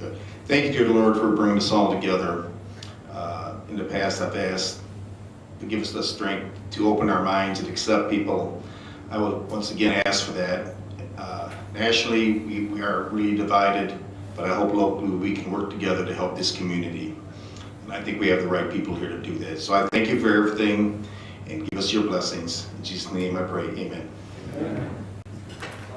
Good. Thank you, dear Lord, for bringing us all together. In the past, I've asked to give us the strength to open our minds and accept people. I will once again ask for that. Nationally, we are really divided, but I hope locally we can work together to help this community. And I think we have the right people here to do that. So I thank you for everything, and give us your blessings. In Jesus' name I pray, amen. Amen.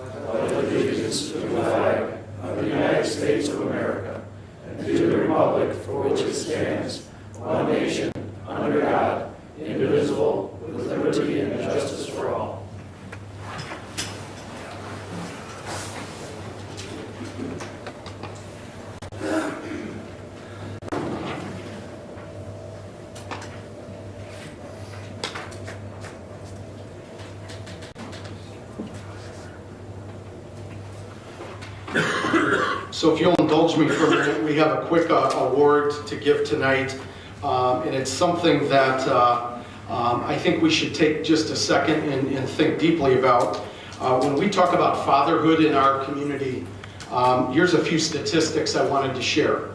I pledge allegiance to the flag of the United States of America and to the republic for which it stands, one nation, under God, indivisible, with liberty and justice for all. So if you'll indulge me for a minute, we have a quick award to give tonight, and it's something that I think we should take just a second and think deeply about. When we talk about fatherhood in our community, here's a few statistics I wanted to share.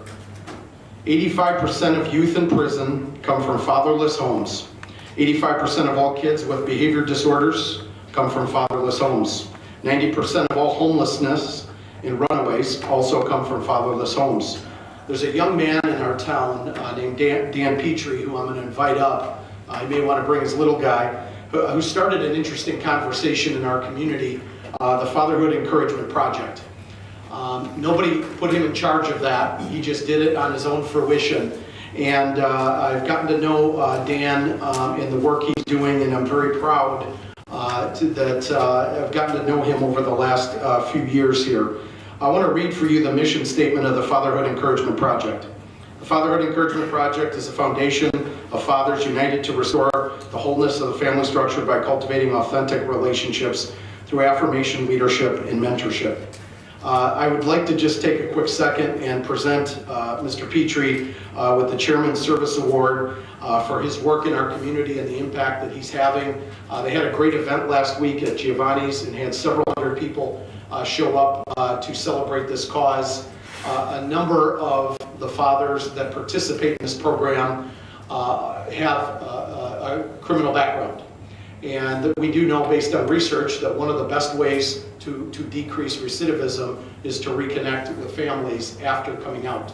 85% of youth in prison come from fatherless homes. 85% of all kids with behavior disorders come from fatherless homes. 90% of all homelessness and runaways also come from fatherless homes. There's a young man in our town named Dan Petrie, who I'm going to invite up. I may want to bring his little guy, who started an interesting conversation in our community, the Fatherhood Encouragement Project. Nobody put him in charge of that. He just did it on his own fruition. And I've gotten to know Dan and the work he's doing, and I'm very proud that I've gotten to know him over the last few years here. I want to read for you the mission statement of the Fatherhood Encouragement Project. The Fatherhood Encouragement Project is a foundation of fathers united to restore the wholeness of the family structure by cultivating authentic relationships through affirmation, leadership, and mentorship. I would like to just take a quick second and present Mr. Petrie with the Chairman's Service Award for his work in our community and the impact that he's having. They had a great event last week at Giovanni's and had several hundred people show up to celebrate this cause. A number of the fathers that participate in this program have a criminal background. And we do know, based on research, that one of the best ways to decrease recidivism is to reconnect with families after coming out.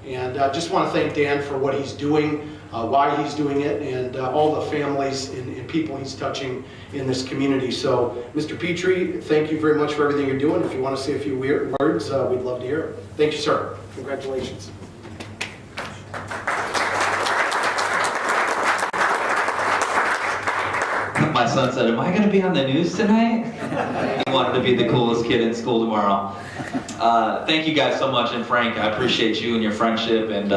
And I just want to thank Dan for what he's doing, why he's doing it, and all the families and people he's touching in this community. So, Mr. Petrie, thank you very much for everything you're doing. If you want to say a few words, we'd love to hear it. Thank you, sir. Congratulations. My son said, "Am I going to be on the news tonight?" He wanted to be the coolest kid in school tomorrow. Thank you guys so much, and Frank, I appreciate you and your friendship. And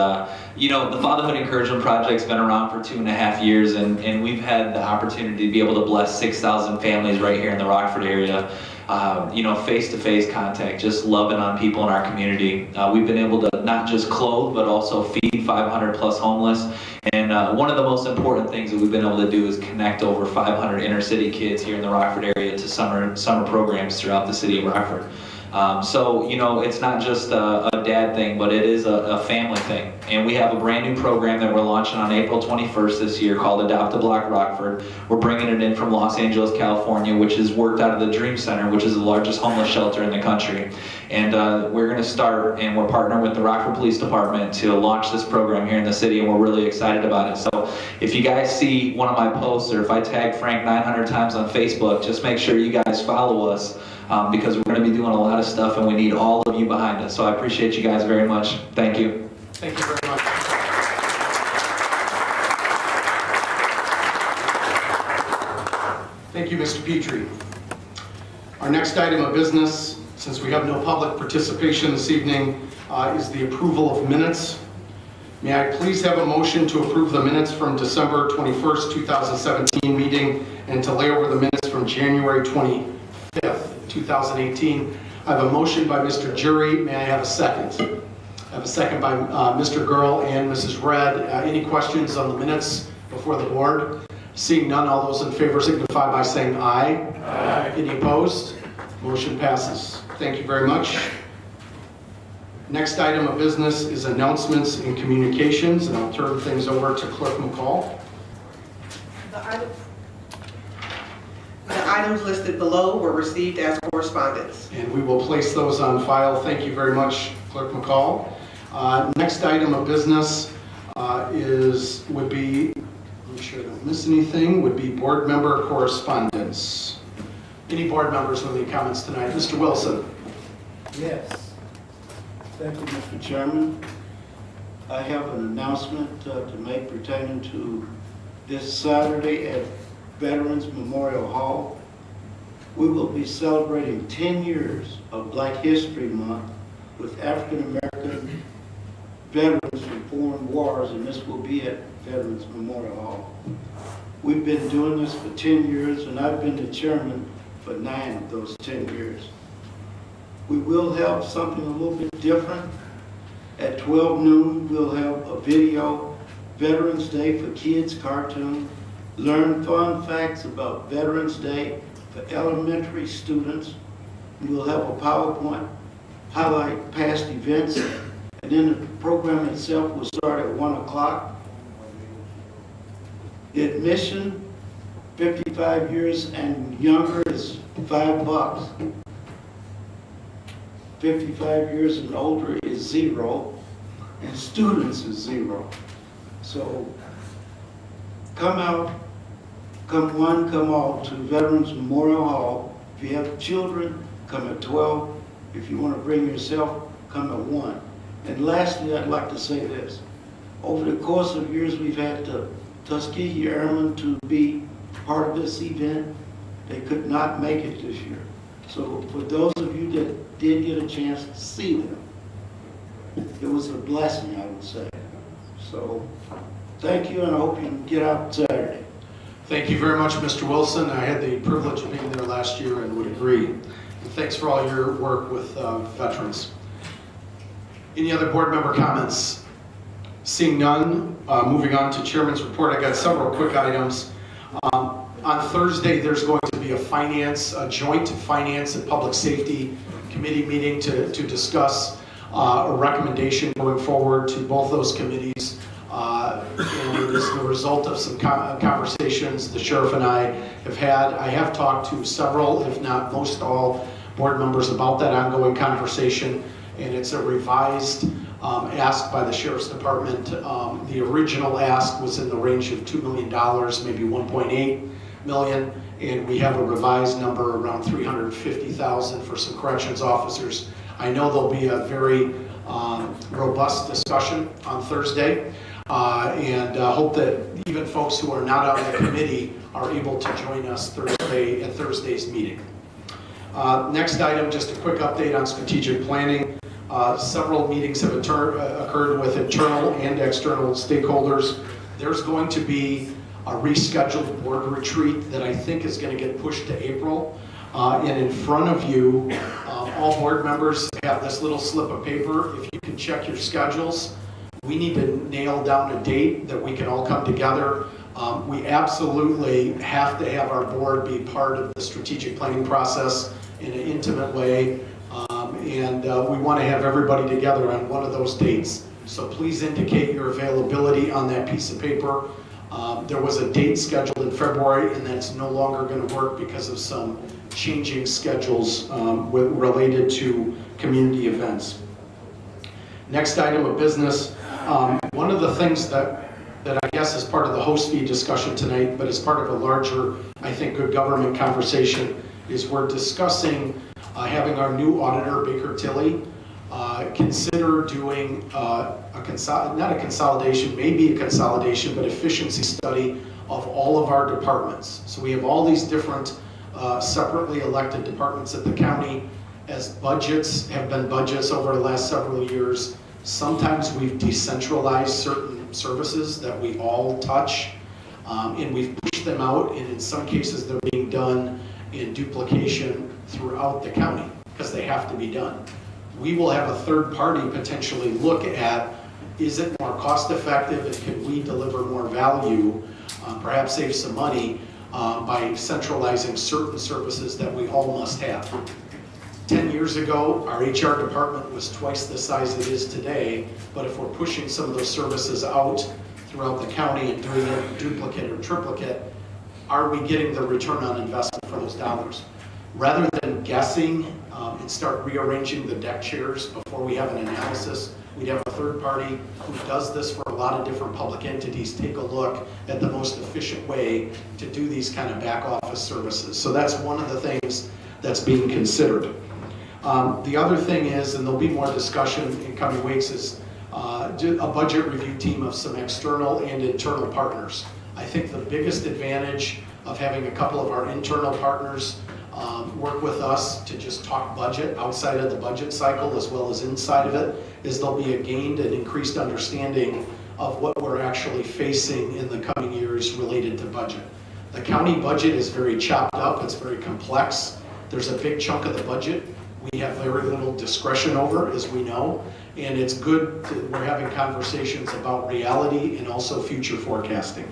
you know, the Fatherhood Encouragement Project's been around for 2.5 years, and we've had the opportunity to be able to bless 6,000 families right here in the Rockford area. You know, face-to-face contact, just loving on people in our community. We've been able to not just clothe, but also feed 500 plus homeless. And one of the most important things that we've been able to do is connect over 500 inner city kids here in the Rockford area to summer programs throughout the city of Rockford. So, you know, it's not just a dad thing, but it is a family thing. And we have a brand new program that we're launching on April 21st this year called Adopt a Block Rockford. We're bringing it in from Los Angeles, California, which is worked out of the Dream Center, which is the largest homeless shelter in the country. And we're going to start, and we're partnering with the Rockford Police Department to launch this program here in the city, and we're really excited about it. So if you guys see one of my posts, or if I tag Frank 900 times on Facebook, just make sure you guys follow us. Because we're going to be doing a lot of stuff, and we need all of you behind us. So I appreciate you guys very much. Thank you. Thank you very much. Thank you, Mr. Petrie. Our next item of business, since we have no public participation this evening, is the approval of minutes. May I please have a motion to approve the minutes from December 21st, 2017 meeting, and to lay over the minutes from January 25th, 2018. I have a motion by Mr. Jury. May I have a second? I have a second by Mr. Girl and Mrs. Red. Any questions on the minutes before the board? Seeing none, all those in favor signify by saying aye. Aye. Any opposed? Motion passes. Thank you very much. Next item of business is announcements and communications, and I'll turn things over to Clerk McCall. The items listed below were received as correspondence. And we will place those on file. Thank you very much, Clerk McCall. Next item of business would be, make sure I don't miss anything, would be board member correspondence. Any board members with any comments tonight? Mr. Wilson. Yes. Thank you, Mr. Chairman. I have an announcement to make pertaining to this Saturday at Veterans Memorial Hall. We will be celebrating 10 years of Black History Month with African American veterans from foreign wars, and this will be at Veterans Memorial Hall. We've been doing this for 10 years, and I've been the chairman for 9 of those 10 years. We will have something a little bit different. At 12 noon, we'll have a video, Veterans Day for Kids cartoon, learn fun facts about Veterans Day for elementary students. We'll have a PowerPoint, highlight past events, and then the program itself will start at 1 o'clock. The admission, 55 years and younger is $5. 55 years and older is $0, and students is 0. So come out, come one, come all to Veterans Memorial Hall. If you have children, come at 12. If you want to bring yourself, come at 1. And lastly, I'd like to say this. Over the course of years, we've had the Tuskegee Airmen to be part of this event. They could not make it this year. So for those of you that did get a chance to see them, it was a blessing, I would say. So thank you, and I hope you can get out Saturday. Thank you very much, Mr. Wilson. I had the privilege of being there last year and would agree. And thanks for all your work with veterans. Any other board member comments? Seeing none, moving on to Chairman's report, I got several quick items. On Thursday, there's going to be a joint finance and public safety committee meeting to discuss a recommendation going forward to both those committees. And it is the result of some conversations the sheriff and I have had. I have talked to several, if not most all, board members about that ongoing conversation, and it's a revised ask by the Sheriff's Department. The original ask was in the range of $2 million, maybe $1.8 million, and we have a revised number around $350,000 for some corrections officers. I know there'll be a very robust discussion on Thursday, and hope that even folks who are not on the committee are able to join us Thursday at Thursday's meeting. Next item, just a quick update on strategic planning. Several meetings have occurred with internal and external stakeholders. There's going to be a rescheduled board retreat that I think is going to get pushed to April. And in front of you, all board members have this little slip of paper. If you can check your schedules, we need to nail down a date that we can all come together. We absolutely have to have our board be part of the strategic planning process in an intimate way. And we want to have everybody together on one of those dates. So please indicate your availability on that piece of paper. There was a date scheduled in February, and that's no longer going to work because of some changing schedules related to community events. Next item of business. One of the things that I guess is part of the host fee discussion tonight, but as part of a larger, I think, good government conversation, is we're discussing having our new auditor, Baker Tilly, consider doing not a consolidation, maybe a consolidation, but efficiency study of all of our departments. So we have all these different separately elected departments at the county. As budgets have been budgets over the last several years, sometimes we've decentralized certain services that we all touch, and we've pushed them out, and in some cases they're being done in duplication throughout the county because they have to be done. We will have a third party potentially look at, is it more cost effective and can we deliver more value, perhaps save some money by centralizing certain services that we all must have. 10 years ago, our HR department was twice the size it is today, but if we're pushing some of those services out throughout the county and doing it duplicate or triplicate, are we getting the return on investment for those dollars? Rather than guessing and start rearranging the deck chairs before we have an analysis, we'd have a third party who does this for a lot of different public entities take a look at the most efficient way to do these kind of back office services. So that's one of the things that's being considered. The other thing is, and there'll be more discussion in coming weeks, is a budget review team of some external and internal partners. I think the biggest advantage of having a couple of our internal partners work with us to just talk budget outside of the budget cycle as well as inside of it is there'll be a gained and increased understanding of what we're actually facing in the coming years related to budget. The county budget is very chopped up, it's very complex. There's a big chunk of the budget we have very little discretion over, as we know, and it's good that we're having conversations about reality and also future forecasting.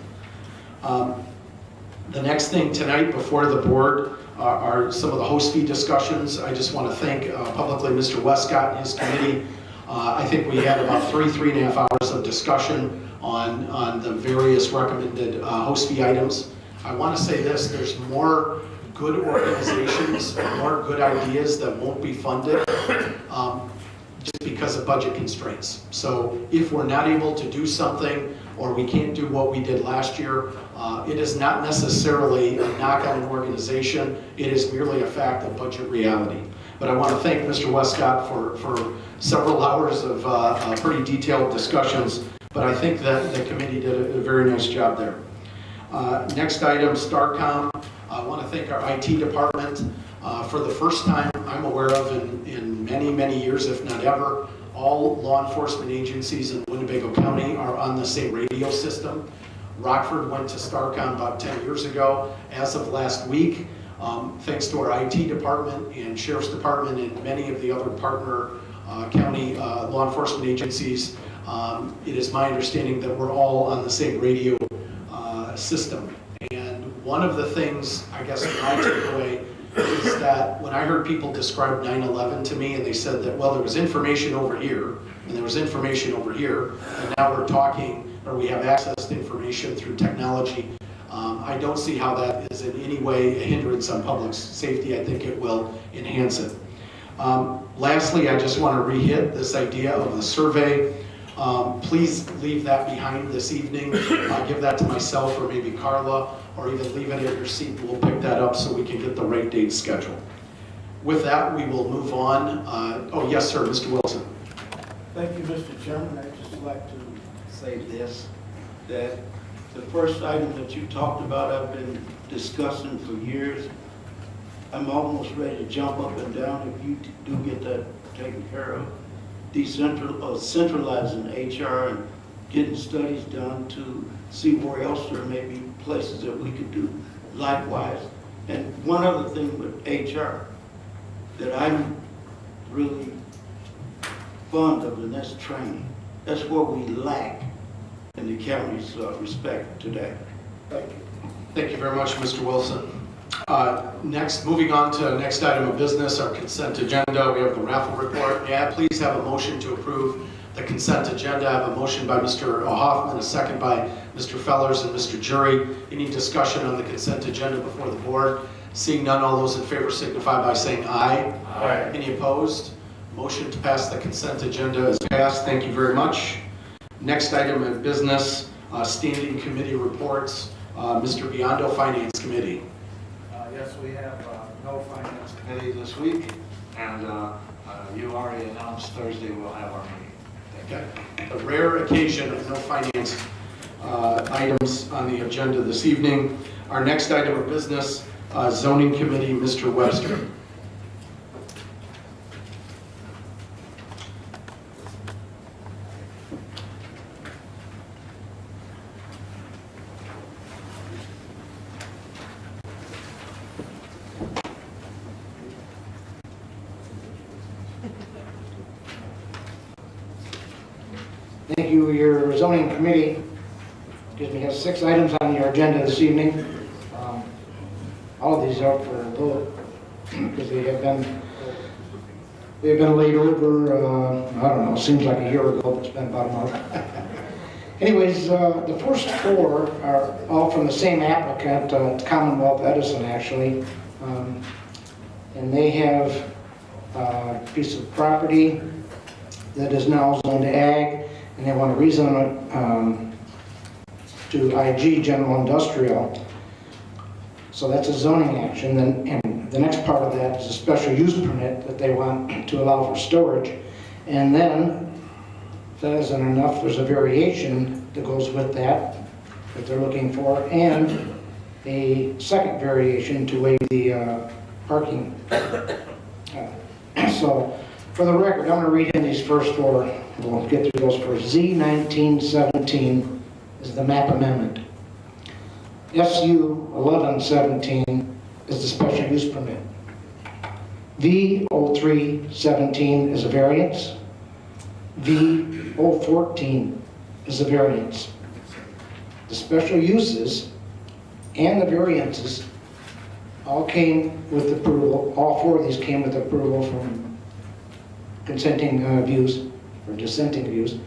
The next thing tonight before the board are some of the host fee discussions. I just want to thank publicly Mr. Westcott and his committee. I think we had about 3.5 hours of discussion on the various recommended host fee items. I want to say this, there's more good organizations, more good ideas that won't be funded just because of budget constraints. So if we're not able to do something or we can't do what we did last year, it is not necessarily a knock on an organization, it is merely a fact of budget reality. But I want to thank Mr. Westcott for several hours of pretty detailed discussions, but I think that the committee did a very nice job there. Next item, StarCom. I want to thank our IT department. For the first time I'm aware of in many, many years, if not ever, all law enforcement agencies in Winnebago County are on the same radio system. Rockford went to StarCom about 10 years ago. As of last week, thanks to our IT department and Sheriff's Department and many of the other partner county law enforcement agencies, it is my understanding that we're all on the same radio system. And one of the things, I guess, my takeaway is that when I heard people describe 9/11 to me and they said that, well, there was information over here and there was information over here, and now we're talking, or we have access to information through technology, I don't see how that is in any way a hindrance on public safety. I think it will enhance it. Lastly, I just want to re-hit this idea of the survey. Please leave that behind this evening. Give that to myself or maybe Carla, or even leave it at your seat. We'll pick that up so we can get the right date scheduled. With that, we will move on. Oh, yes, sir, Mr. Wilson. Thank you, Mr. Chairman. I'd just like to say this, that the first item that you talked about, I've been discussing for years. I'm almost ready to jump up and down if you do get that taken care of. Centralizing HR and getting studies done to see where else there may be places that we could do likewise. And one other thing with HR that I'm really fond of, and that's training. That's what we lack in the county's respect today. Thank you. Thank you very much, Mr. Wilson. Next, moving on to the next item of business, our consent agenda. We have the raffle report. May I please have a motion to approve the consent agenda? I have a motion by Mr. Hoffman, a second by Mr. Fellers and Mr. Jury. Any discussion on the consent agenda before the board? Seeing none, all those in favor signify by saying aye. Aye. Any opposed? Motion to pass the consent agenda is passed. Thank you very much. Next item of business, standing committee reports. Mr. Biondo, Finance Committee. Yes, we have no finance committee this week, and you already announced Thursday we'll have our meeting. Okay. A rare occasion of no finance items on the agenda this evening. Our next item of business, zoning committee, Mr. Webster. Thank you. Your zoning committee, has 6 items on your agenda this evening. All of these are up for a vote because they have been They've been laid over, I don't know, seems like a year ago, but it's been about a month. Anyways, the first four are all from the same applicant, Commonwealth Edison, actually. And they have a piece of property that is now zoned ag, and they want to rezone it to IG, general industrial. So that's a zoning action. And the next part of that is a special use permit that they want to allow for storage. And then, if that isn't enough, there's a variation that goes with that they're looking for, and a second variation to waive the parking. So, for the record, I'm going to read in these first four. We'll get through those first. Z1917 is the map amendment. SU 1117 is the special use permit. V0317 is a variance. V014 is a variance. The special uses and the variances all came with approval, all four of these came with approval from consenting views, or dissenting views.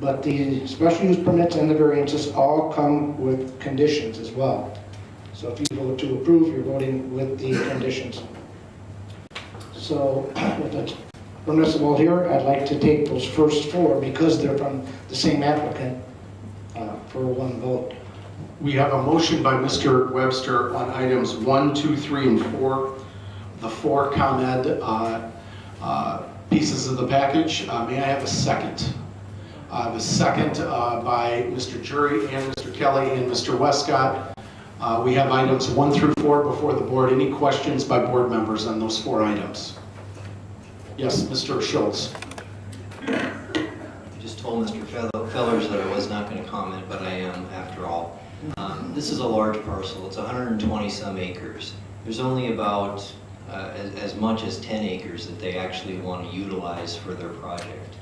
But the special use permits and the variances all come with conditions as well. So if you vote to approve, you're voting with the conditions. So with that's permissible here, I'd like to take those first four, because they're from the same applicant, for one vote. We have a motion by Mr. Webster on items 1, 2, 3, and 4, the four ComEd pieces of the package. May I have a second? The second by Mr. Jury and Mr. Kelly and Mr. Westcott. We have items 1 through 4 before the board. Any questions by board members on those four items? Yes, Mr. Schultz. I just told Mr. Fellers that I was not going to comment, but I am after all. This is a large parcel. It's 120 some acres. There's only about as much as 10 acres that they actually want to utilize for their project.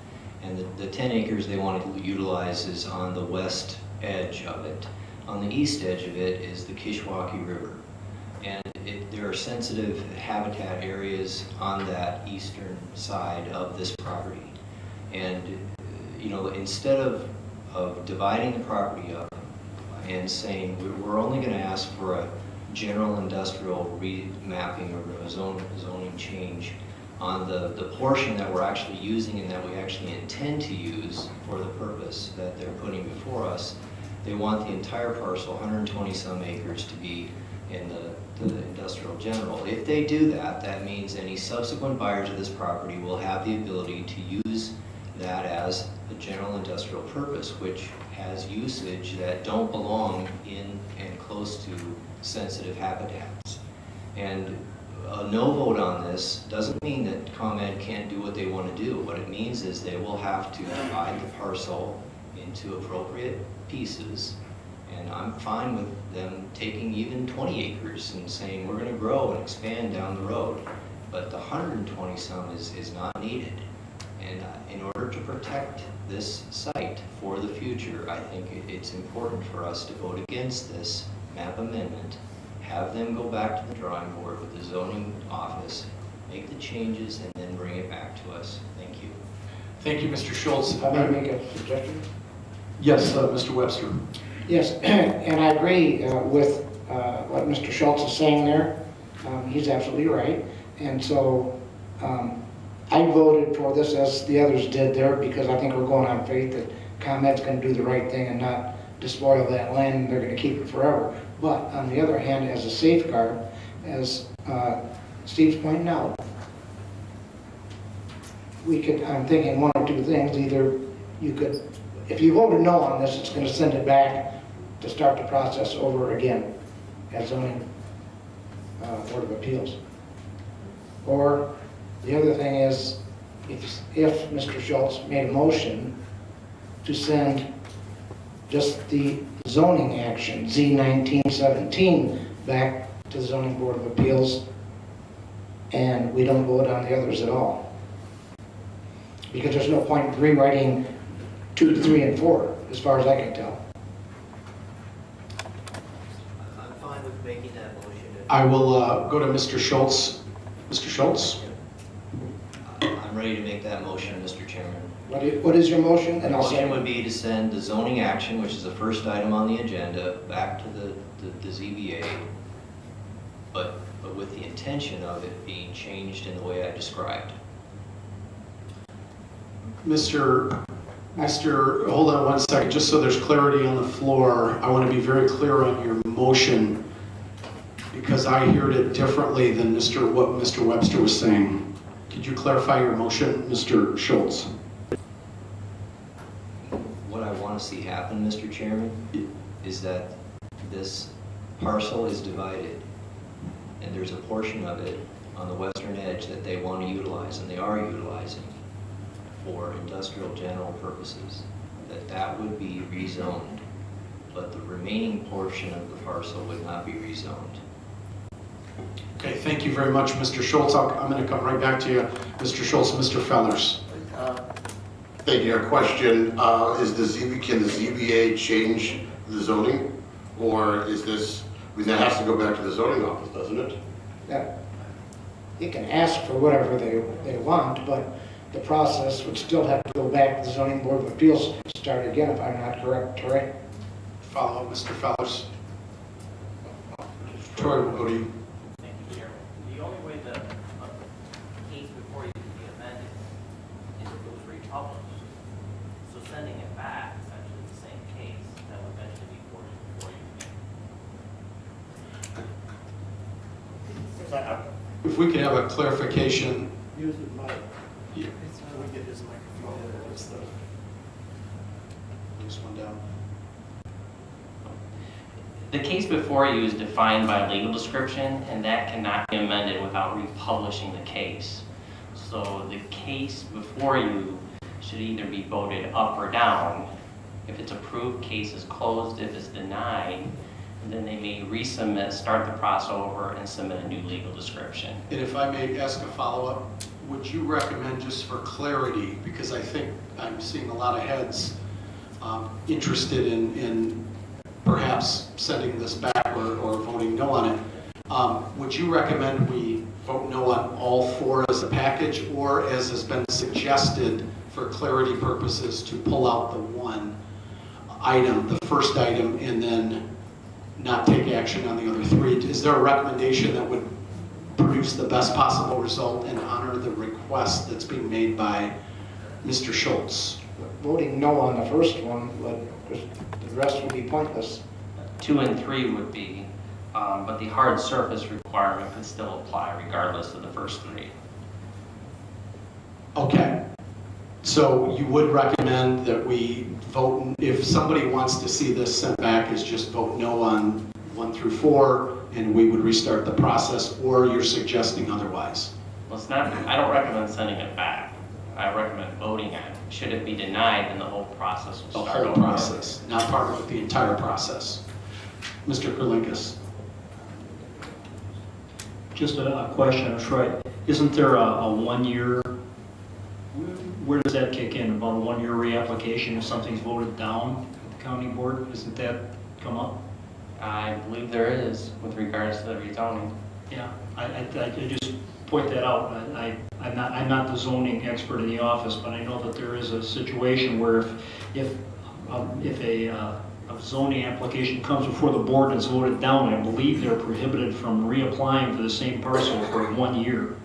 And the 10 acres they want to utilize is on the west edge of it. On the east edge of it is the Kishwaukee River. And there are sensitive habitat areas on that eastern side of this property. And, you know, instead of dividing the property up and saying we're only going to ask for a general industrial remapping or a zoning change on the portion that we're actually using and that we actually intend to use for the purpose that they're putting before us, they want the entire parcel, 120 some acres, to be in the industrial general. If they do that, that means any subsequent buyers of this property will have the ability to use that as a general industrial purpose, which has usage that don't belong in and close to sensitive habitats. And a no vote on this doesn't mean that ComEd can't do what they want to do. What it means is they will have to divide the parcel into appropriate pieces. And I'm fine with them taking even 20 acres and saying we're going to grow and expand down the road. But the 120 some is not needed. And in order to protect this site for the future, I think it's important for us to vote against this map amendment, have them go back to the drawing board with the zoning office, make the changes, and then bring it back to us. Thank you. Thank you, Mr. Schultz. If I may make a suggestion? Yes, Mr. Webster. Yes, and I agree with what Mr. Schultz is saying there. He's absolutely right. And so I voted for this as the others did there, because I think we're going on faith that ComEd's going to do the right thing and not despoil that land, and they're going to keep it forever. But on the other hand, as a safeguard, as Steve's pointing out, we could, I'm thinking one or two things. Either you could, if you voted no on this, it's going to send it back to start the process over again as zoning Board of Appeals. Or the other thing is, if Mr. Schultz made a motion to send just the zoning action, Z1917, back to the Zoning Board of Appeals, and we don't vote on the others at all. Because there's no point in rewriting 2, 3, and 4, as far as I can tell. I'm fine with making that motion. I will go to Mr. Schultz. Mr. Schultz? ready to make that motion, Mr. Chairman. What is your motion? The And I'll motion say, would be to send the zoning action, which is the first item on the agenda, back to the ZBA, but with the intention of it being changed in the way I described. Hold on one second, just so there's clarity on the floor. I want to be very clear on your motion because I heard it differently than what Mr. Webster was saying. Could you clarify your motion, Mr. Schultz? What I want to see happen, Mr. Chairman, is that this parcel is divided, and there's a portion of it on the western edge that they want to utilize, and they are utilizing for industrial general purposes, that would be rezoned, but the remaining portion of the parcel would not be rezoned. Okay, thank you very much, Mr. Schultz. I'm going to come right back to you, Mr. Schultz, Mr. Fellers. Thank you. A question, can the ZBA change the zoning? Or is this, that has to go back to the zoning office, doesn't it? yeah, you can ask for whatever they want, but the process would still have to go back to the zoning board of appeals, start again if I'm not correct, Troy. Follow up, Mr. Fellers. Troy, what do you? Thank you, Chairman. The only way the case before you can be amended is if it was republished. So sending it back, essentially the same case, that would eventually be forced before you. If we could have a clarification. Use the mic. Yeah. Can we get his microphone? This one down. The case before you is defined by legal description, and that cannot be amended without republishing the case. So the case before you should either be voted up or down. If it's approved, case is closed. If it's denied, then they may resubmit, start the process over, and submit a new legal description. And if I may ask a follow-up, would you recommend, just for clarity, because I think I'm seeing a lot of heads interested in perhaps sending this back or voting no on it, would you recommend we vote no on all four as a package, or as has been suggested for clarity purposes, to pull out the one item, the first item, and then not take action on the other three? Is there a recommendation that would produce the best possible result and honor the request that's being made by Mr. Schultz? Voting no on the first one, the rest would be pointless. 2 and 3 would be, but the hard surface requirement could still apply regardless of the first 3. Okay, so you would recommend that we vote, if somebody wants to see this sent back, is just vote no on 1 through 4, and we would restart the process, or you're suggesting otherwise? Well, it's not, I don't recommend sending it back. I recommend voting on it. Should it be denied, then the whole process will The start whole over. process, not part of the entire process. Mr. Kurlinkus. Just a question, Troy. Isn't there a 1 year, where does that kick in? About a 1 year reapplication if something's voted down at the county board? Doesn't that come up? I believe there is with regards to the rezoning. Yeah, I just point that out. I'm not the zoning expert in the office, but I know that there is a situation where if a zoning application comes before the board and is voted down, I believe they're prohibited from reapplying for the same parcel for 1 year,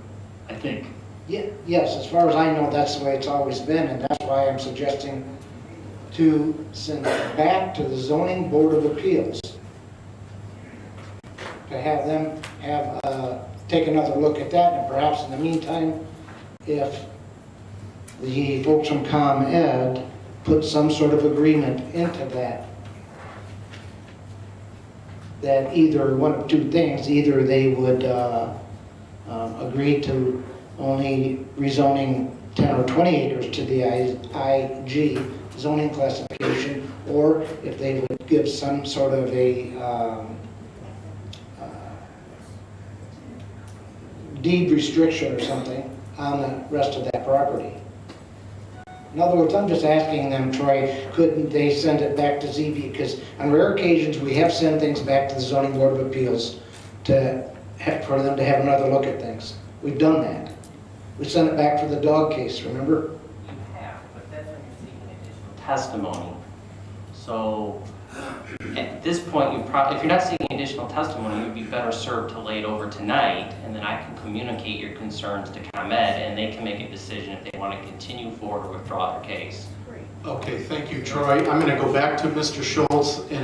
I think. Yeah, yes, as far as I know, that's the way it's always been, and that's why I'm suggesting to send it back to the zoning board of appeals, to have them take another look at that, and perhaps in the meantime, if the folks from ComEd put some sort of agreement into that either one of two things, either they would agree to only rezoning 10 or 20 acres to the IG zoning classification, or if they would give some sort of a deed restriction or something on the rest of that property. In other words, I'm just asking them, Troy, couldn't they send it back to ZB? Because on rare occasions, we have sent things back to the zoning board of appeals for them to have another look at things. We've done that. We sent it back for the dog case, remember? You have, but that's when you're seeking additional testimony. So at this point, if you're not seeking additional testimony, you'd be better served to lay it over tonight, and then I can communicate your concerns to ComEd, and they can make a decision if they want to continue forward or withdraw their case. Okay, thank you, Troy. I'm going to go back to Mr. Schultz, and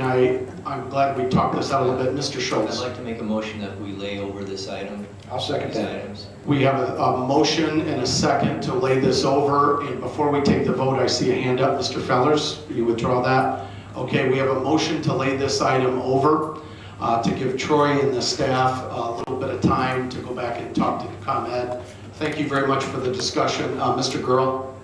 I'm glad we talked this out a little bit. Mr. I'd Schultz. like to make a motion that we lay over this item. I'll second These that. items. We have a motion and a second to lay this over, and before we take the vote, I see a hand up. Mr. Fellers, will you withdraw that? Okay, we have a motion to lay this item over, to give Troy and the staff a little bit of time to go back and talk to ComEd. Thank you very much for the discussion. Mr. Gurl?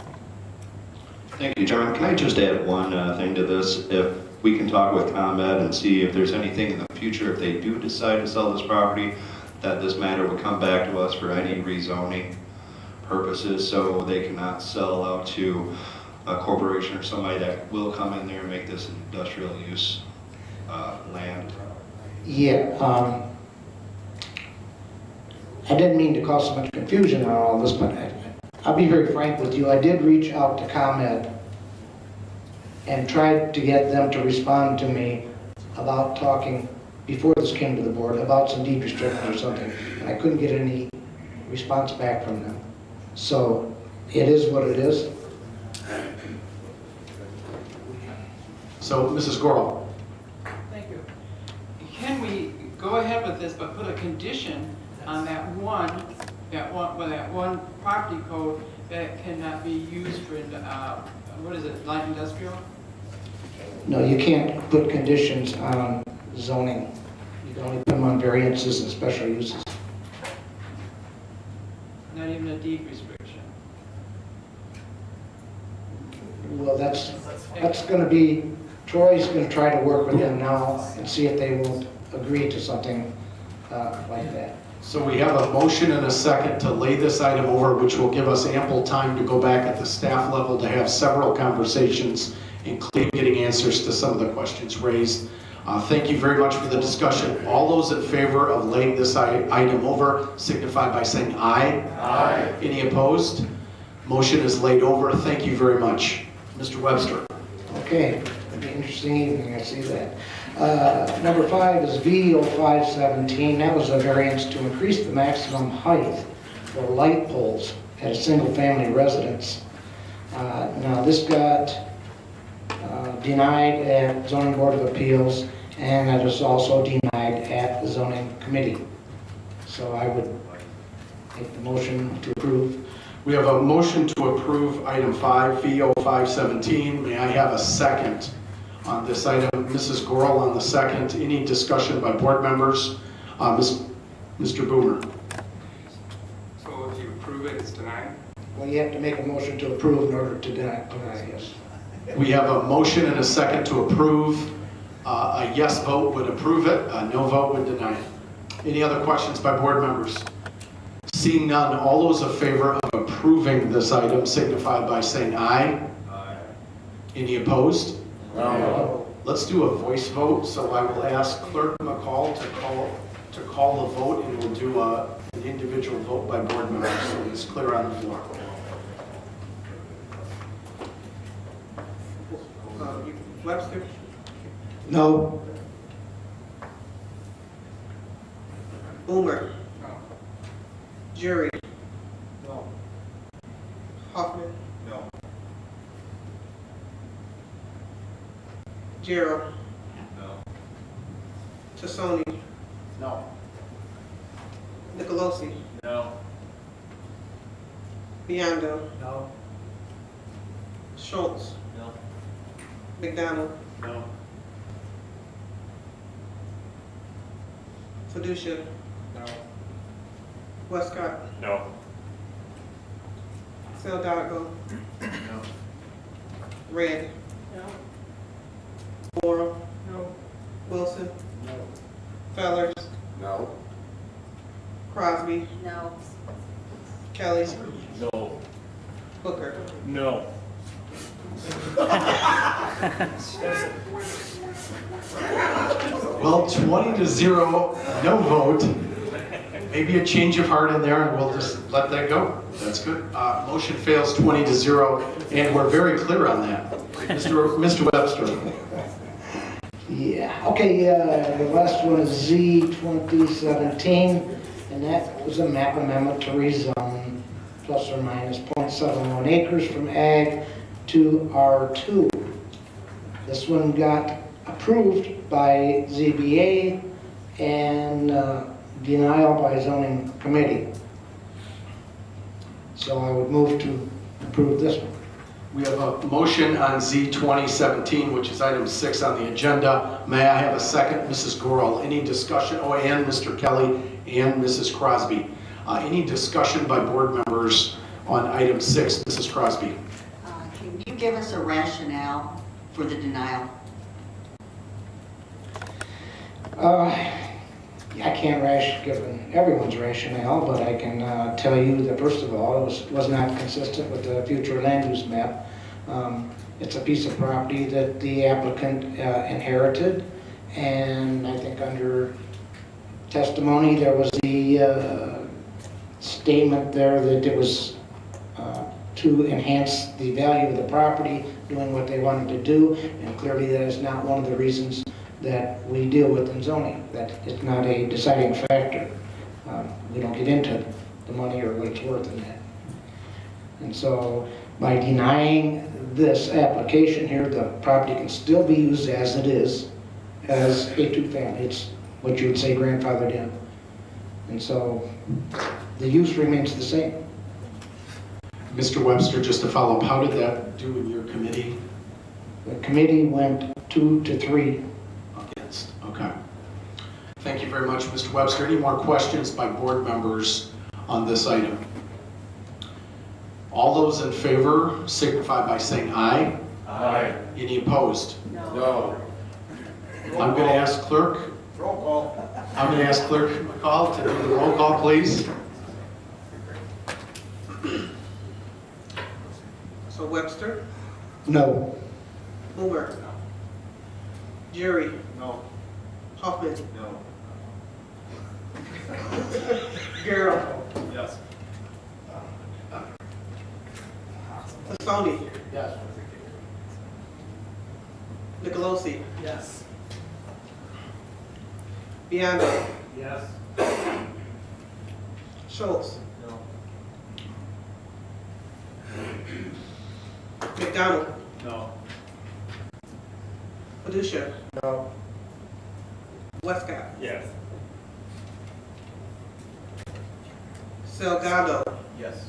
Thank you, Chairman. Can I just add one thing to this? If we can talk with ComEd and see if there's anything in the future, if they do decide to sell this property, that this matter would come back to us for any rezoning purposes, so they cannot sell out to a corporation or somebody that will come in there and make this industrial use land. Yeah, I didn't mean to cause so much confusion on all this, but I'll be very frank with you. I did reach out to ComEd and tried to get them to respond to me about talking, before this came to the board, about some deed restrictions or something, and I couldn't get any response back from them. So it is what it is. So, Mrs. Gurl? Thank you. Can we go ahead with this, but put a condition on that one property code that cannot be used for, what is it, light industrial? No, you can't put conditions on zoning. You can only put them on variances and special uses. Not even a deed restriction? Well, that's going to be, Troy's going to try to work with them now and see if they won't agree to something like that. So we have a motion and a second to lay this item over, which will give us ample time to go back at the staff level to have several conversations, including getting answers to some of the questions raised. Thank you very much for the discussion. All those in favor of laying this item over signify by saying aye. Aye. Any opposed? Motion is laid over. Thank you very much. Mr. Webster. Okay, it'll be an interesting evening, I see that. Number 5 is V0517. That was a variance to increase the maximum height for light poles at a single-family residence. Now, this got denied at Zoning Board of Appeals, and it is also denied at the Zoning Committee. So I would make the motion to approve. We have a motion to approve item 5, V0517. May I have a second on this item? Mrs. Gorel on the second. Any discussion by board members? Mr. Boomer. So if you approve it, it's denied? Well, you have to make a motion to approve in order to deny, yes. We have a motion and a second to approve. A yes vote would approve it, a no vote would deny it. Any other questions by board members? Seeing none, all those in favor of approving this item signify by saying aye. Aye. Any opposed? No. Let's do a voice vote, so I will ask Clerk McCall to call the vote, and we'll do an individual vote by board members, so it's clear on the floor. Webster? No. Boomer? Jury? No. Hoffman? No. Gerald? No. Tassoni? No. Nicolosi? No. Biondo? No. Schultz? No. McDonald? No. Fiducia? No. Westcott? No. Saldago? No. Red? No. Morrow? No. Wilson? No. Fellers? No. Crosby? No. Kelly? No. Booker? No. Well, 20-0, no vote. maybe a change of heart in there, and we'll just let that go. That's good. Motion fails 20-0, and we're very clear on that. Mr. Webster. Yeah, okay, the last one is Z 2017, and that was a map amendment to rezone plus or minus .71 acres from ag to R2. This one got approved by ZBA and denial by zoning committee. So I would move to approve this one. We have a motion on Z 2017, which is item 6 on the agenda. May I have a second, Mrs. Gorel? Any discussion? Oh, and Mr. Kelly and Mrs. Crosby. Any discussion by board members on item 6, Mrs. Crosby? Can you give us a rationale for the denial? I can't give everyone's rationale, but I can tell you that first of all, it was not consistent with the future land use map. It's a piece of property that the applicant inherited, and I think under testimony there was the statement there that it was to enhance the value of the property, doing what they wanted to do, and clearly that is not one of the reasons that we deal with in zoning. That is not a deciding factor. We don't get into the money or what it's worth in that. And so by denying this application here, the property can still be used as it is, as a two-family. It's what you would say grandfathered in. And so the use remains the same. Mr. Webster, just to follow up, how did that do in your committee? The committee went 2-3. Against. Okay. Thank you very much, Mr. Webster. Any more questions by board members on this item? All those in favor signify by saying aye. Aye. Any opposed? No. I'm going to ask clerk. Roll call. I'm going to ask Clerk McCall to do the roll call, please. So Webster, No. Boomer, Jerry, No. Hoffman, No. Gerald, Yes. Sony, Yes. Nicolosi, Yes. Biondo, Yes. Schultz, No. McDonald, No. Padusha, No. Westcott, Yes. Salgado, Yes.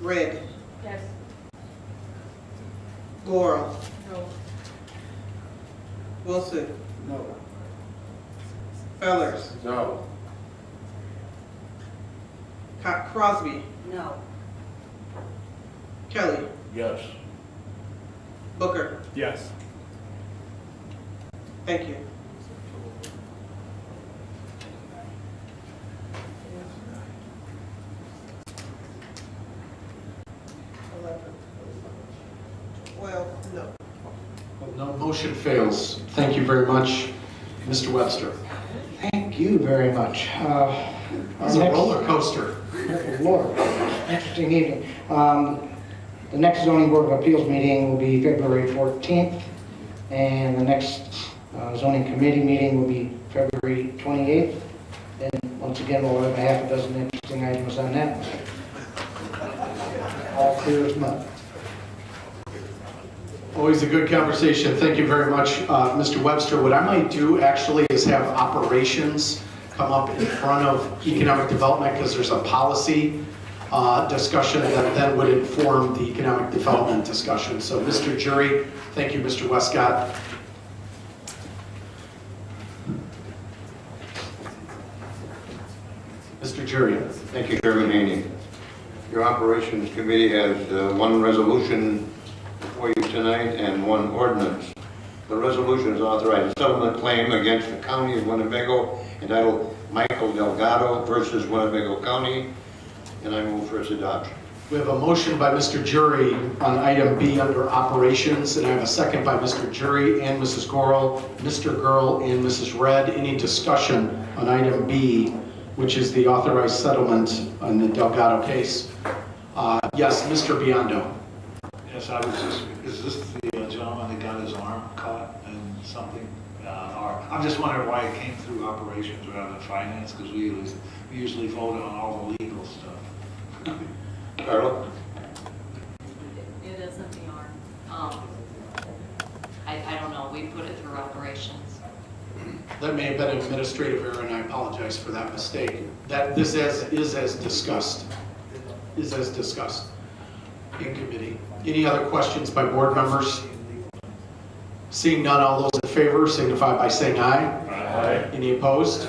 Red, Yes. Goral, No. Wilson, No. Fellers, No. Crosby, No. Kelly, Yes. Booker. Yes. Thank you. Well, no. No, motion fails. Thank you very much, Mr. Webster. Thank you very much. It's a roller coaster. Lord, interesting evening. The next zoning board of appeals meeting will be February 14th, and the next zoning committee meeting will be February 28th. And once again, we'll have a half a dozen interesting items on that one. All clear as mud. Always a good conversation. Thank you very much, Mr. Webster. What I might do actually is have operations come up in front of economic development, because there's a policy discussion that then would inform the economic development discussion. So Mr. Jury, thank you, Mr. Westcott. Mr. Jury. Thank you, Chairman Haney. Your Operations Committee has one resolution before you tonight and one ordinance. The resolution is authorizing a settlement claim against the County of Winnebago entitled Michael Delgado versus Winnebago County, and I move for its adoption. We have a motion by Mr. Jury on item B under operations, and I have a second by Mr. Jury and Mrs. Gorel, Mr. Girl, and Mrs. Red. Any discussion on item B, which is the authorized settlement on the Delgado case? Yes, Mr. Biondo. Yes, I was just, is this the gentleman that got his arm caught in something? Or, I'm just wondering why it came through operations rather than finance, because we usually vote on all the legal stuff. Carla? It isn't the arm. I don't know, we put it through operations. That may have been an administrative error, and I apologize for that mistake. This is as discussed. Is as discussed in committee. Any other questions by board members? Seeing none, all those in favor signify by saying aye. Aye. Any opposed?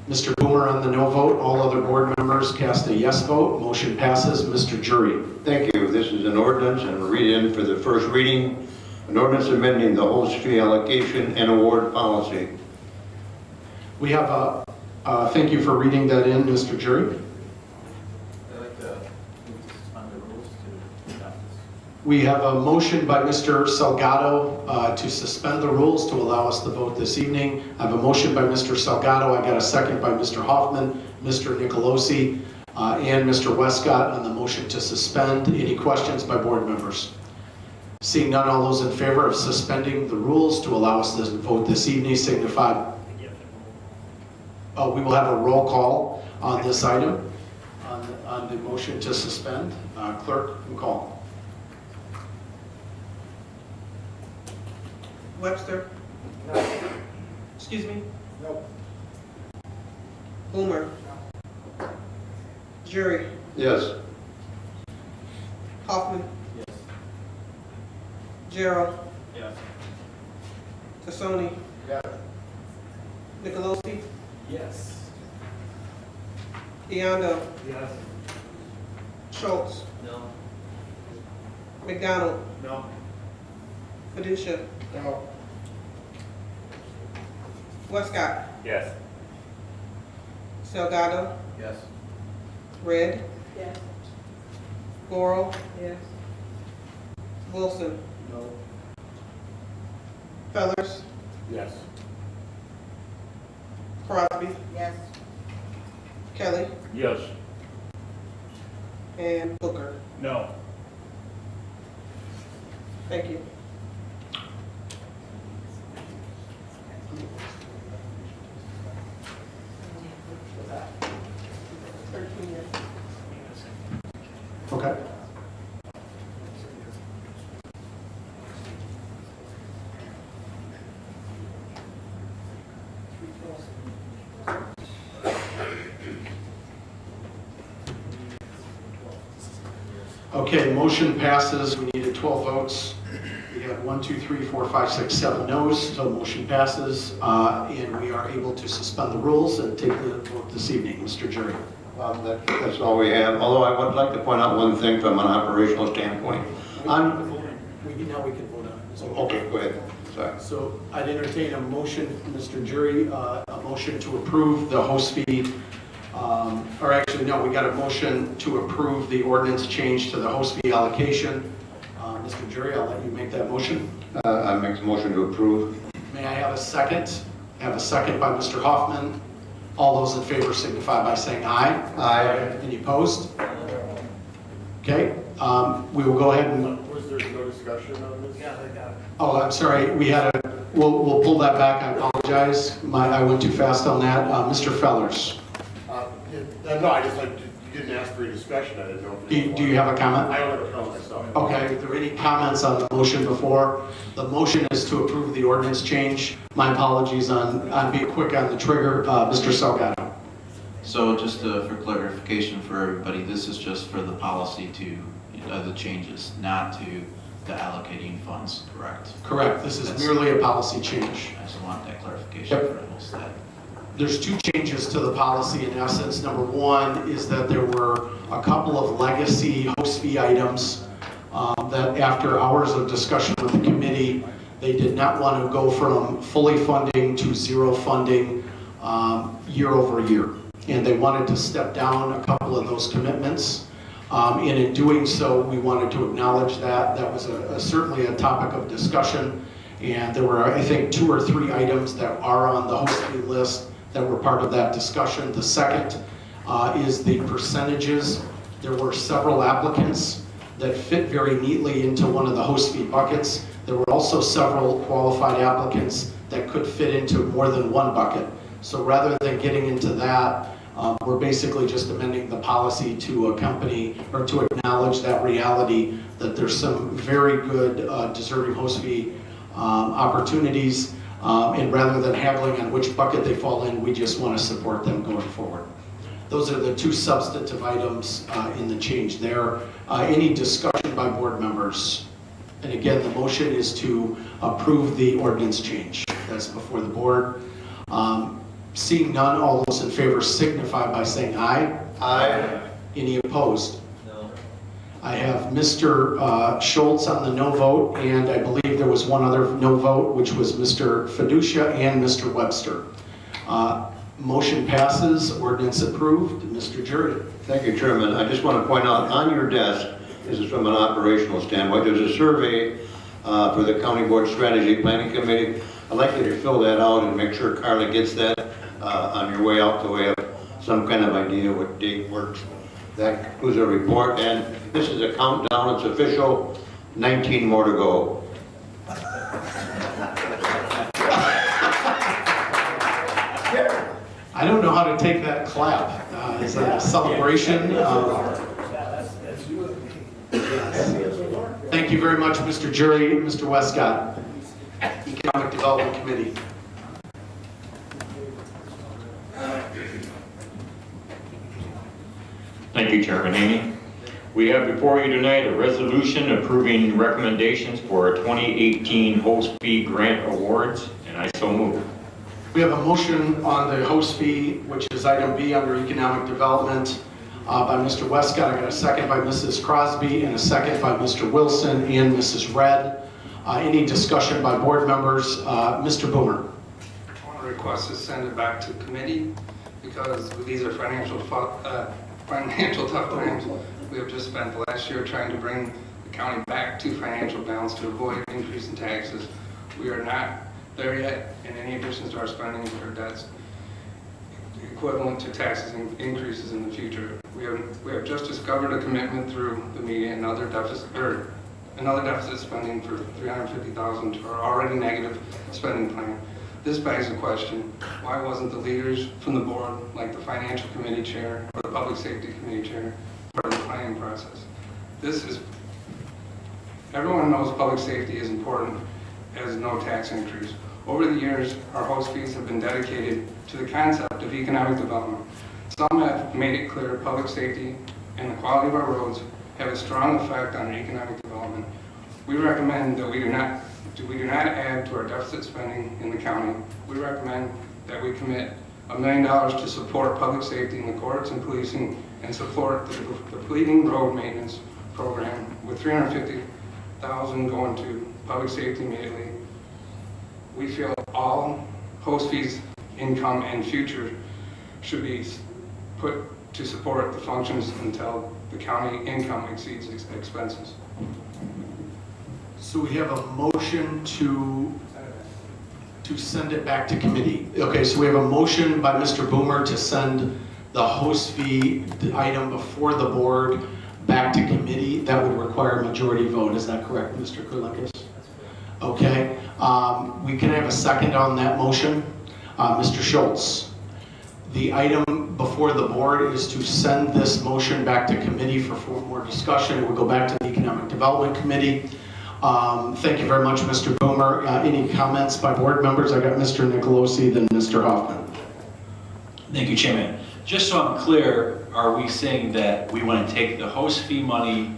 Mr. Boomer on the no vote. All other board members cast a yes vote. Motion passes. Mr. Jury. Thank you. This is an ordinance, and we'll read in for the first reading. An ordinance amending the host fee allocation and award policy. We have a, thank you for reading that in, Mr. Jury. I'd like to suspend the rules to adopt this. We have a motion by Mr. Salgado to suspend the rules to allow us to vote this evening. I have a motion by Mr. Salgado. I got a second by Mr. Hoffman, Mr. Nicolosi, and Mr. Westcott on the motion to suspend. Any questions by board members? Seeing none, all those in favor of suspending the rules to allow us to vote this evening signify. We will have a roll call on this item, on the motion to suspend. Clerk, can call. Webster? No. Excuse me? No. Boomer? Jury? Yes. Hoffman? Yes. Gerald? Yes. Tassoni? Yes. Nicolosi? Yes. Biondo? Yes. Schultz? No. McDonald? No. Fiducia? No. Westcott? Yes. Salgado? Yes. Red? Yes. Gorel? Yes. Wilson? No. Fellers? Yes. Crosby? Yes. Kelly? Yes. And Booker? No. Thank you. Okay. Okay, motion passes. We needed 12 votes. We have 1, 2, 3, 4, 5, 6, 7 no's, so motion passes, and we are able to suspend the rules and take the vote this evening. Mr. Jury. That's all we have, although I would like to point out one thing from an operational standpoint. Now we can vote on it. Okay, go ahead. Sorry. So I'd entertain a motion, Mr. Jury, a motion to approve the host fee, or actually, no, we got a motion to approve the ordinance change to the host fee allocation. Mr. Jury, I'll let you make that motion. I make a motion to approve. May I have a second? I have a second by Mr. Hoffman. All those in favor signify by saying aye. Aye. Any opposed? Okay, we will go ahead and, Was there no discussion on this? Yeah, they got it. oh, I'm sorry, we'll pull that back, I apologize. I went too fast on that. Mr. Fellers, No, I just like, you didn't ask for a discussion, I didn't know. do you have a comment? I don't have a comment myself. Okay, are there any comments on the motion before? The motion is to approve the ordinance change. My apologies on being quick on the trigger. Mr. Salgado. So just for clarification for everybody, this is just for the policy to, the changes, not to the allocating funds, correct? Correct, this is merely a policy change. I just want that clarification Yep. for the whole set. There's two changes to the policy in essence. Number one is that there were a couple of legacy host fee items that after hours of discussion with the committee, they did not want to go from fully funding to zero funding year over year. And they wanted to step down a couple of those commitments. And in doing so, we wanted to acknowledge that. That was certainly a topic of discussion. And there were, I think, 2 or 3 items that are on the host fee list that were part of that discussion. The second is the percentages. There were several applicants that fit very neatly into one of the host fee buckets. There were also several qualified applicants that could fit into more than one bucket. So rather than getting into that, we're basically just amending the policy to accompany or to acknowledge that reality that there's some very good deserving host fee opportunities, and rather than haggling on which bucket they fall in, we just want to support them going forward. Those are the 2 substantive items in the change there. Any discussion by board members? And again, the motion is to approve the ordinance change. That's before the board. Seeing none, all those in favor signify by saying aye. Aye. Any opposed? No. I have Mr. Schultz on the no vote, and I believe there was one other no vote, which was Mr. Fiducia and Mr. Webster. Motion passes, ordinance approved. Mr. Jury. Thank you, Chairman. I just want to point out, on your desk, this is from an operational standpoint, there's a survey for the County Board Strategy Planning Committee. I'd like you to fill that out and make sure Carla gets that on your way out, so we have some kind of idea what date works. That concludes our report, and this is a countdown. It's official, 19 more to go. I don't know how to take that clap. Is that a celebration? Thank you very much, Mr. Jury. Mr. Westcott, Economic Development Committee. Thank you, Chairman Haney. We have before you tonight a resolution approving recommendations for 2018 host fee grant awards, and I so move. We have a motion on the host fee, which is item B under Economic Development, by Mr. Westcott. I got a second by Mrs. Crosby and a second by Mr. Wilson and Mrs. Red. Any discussion by board members? Mr. Boomer. I want to request to send it back to committee because these are financial tough times. We have just spent the last year trying to bring the county back to financial balance to avoid increase in taxes. We are not there yet, and any additions to our spending or debts equivalent to taxes increases in the future. We have just discovered a commitment through the media and another deficit spending for $350,000 to our already negative spending plan. This begs the question, why wasn't the leaders from the board, like the financial committee chair or the public safety committee chair, part of the planning process? Everyone knows public safety is important as no tax increase. Over the years, our host fees have been dedicated to the concept of economic development. Some have made it clear public safety and the quality of our roads have a strong effect on economic development. We recommend that we do not add to our deficit spending in the county. We recommend that we commit $1 million to support public safety in the courts and policing and support the depleting road maintenance program with $350,000 going to public safety immediately. We feel all host fees, income, and future should be put to support the functions until the county income exceeds expenses. So we have a motion to send it back to committee. Okay, so we have a motion by Mr. Boomer to send the host fee item before the board back to committee. That would require a majority vote. Is that correct, Mr. Kurlinkis? Okay. We can have a second on that motion. Mr. Schultz. The item before the board is to send this motion back to committee for more discussion. It will go back to the Economic Development Committee. Thank you very much, Mr. Boomer. Any comments by board members? I got Mr. Nicolosi, then Mr. Hoffman. Thank you, Chairman. Just so I'm clear, are we saying that we want to take the host fee money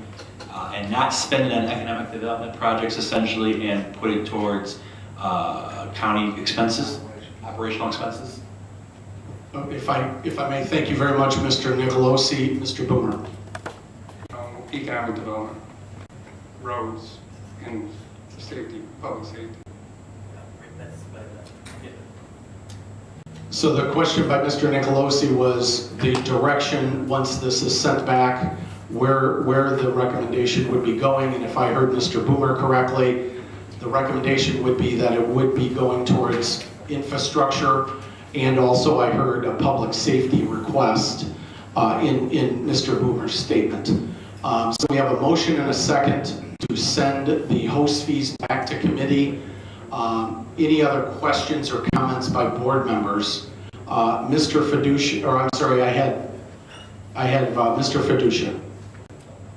and not spend it on economic development projects essentially and put it towards county expenses, operational expenses? If I may, thank you very much, Mr. Nicolosi. Mr. Boomer. Economic development, roads, and safety, public safety. So the question by Mr. Nicolosi was the direction, once this is sent back, where the recommendation would be going, and if I heard Mr. Boomer correctly, the recommendation would be that it would be going towards infrastructure, and also I heard a public safety request in Mr. Boomer's statement. So we have a motion and a second to send the host fees back to committee. Any other questions or comments by board members? Mr. Fiducia, or I'm sorry, I had Mr. Fiducia.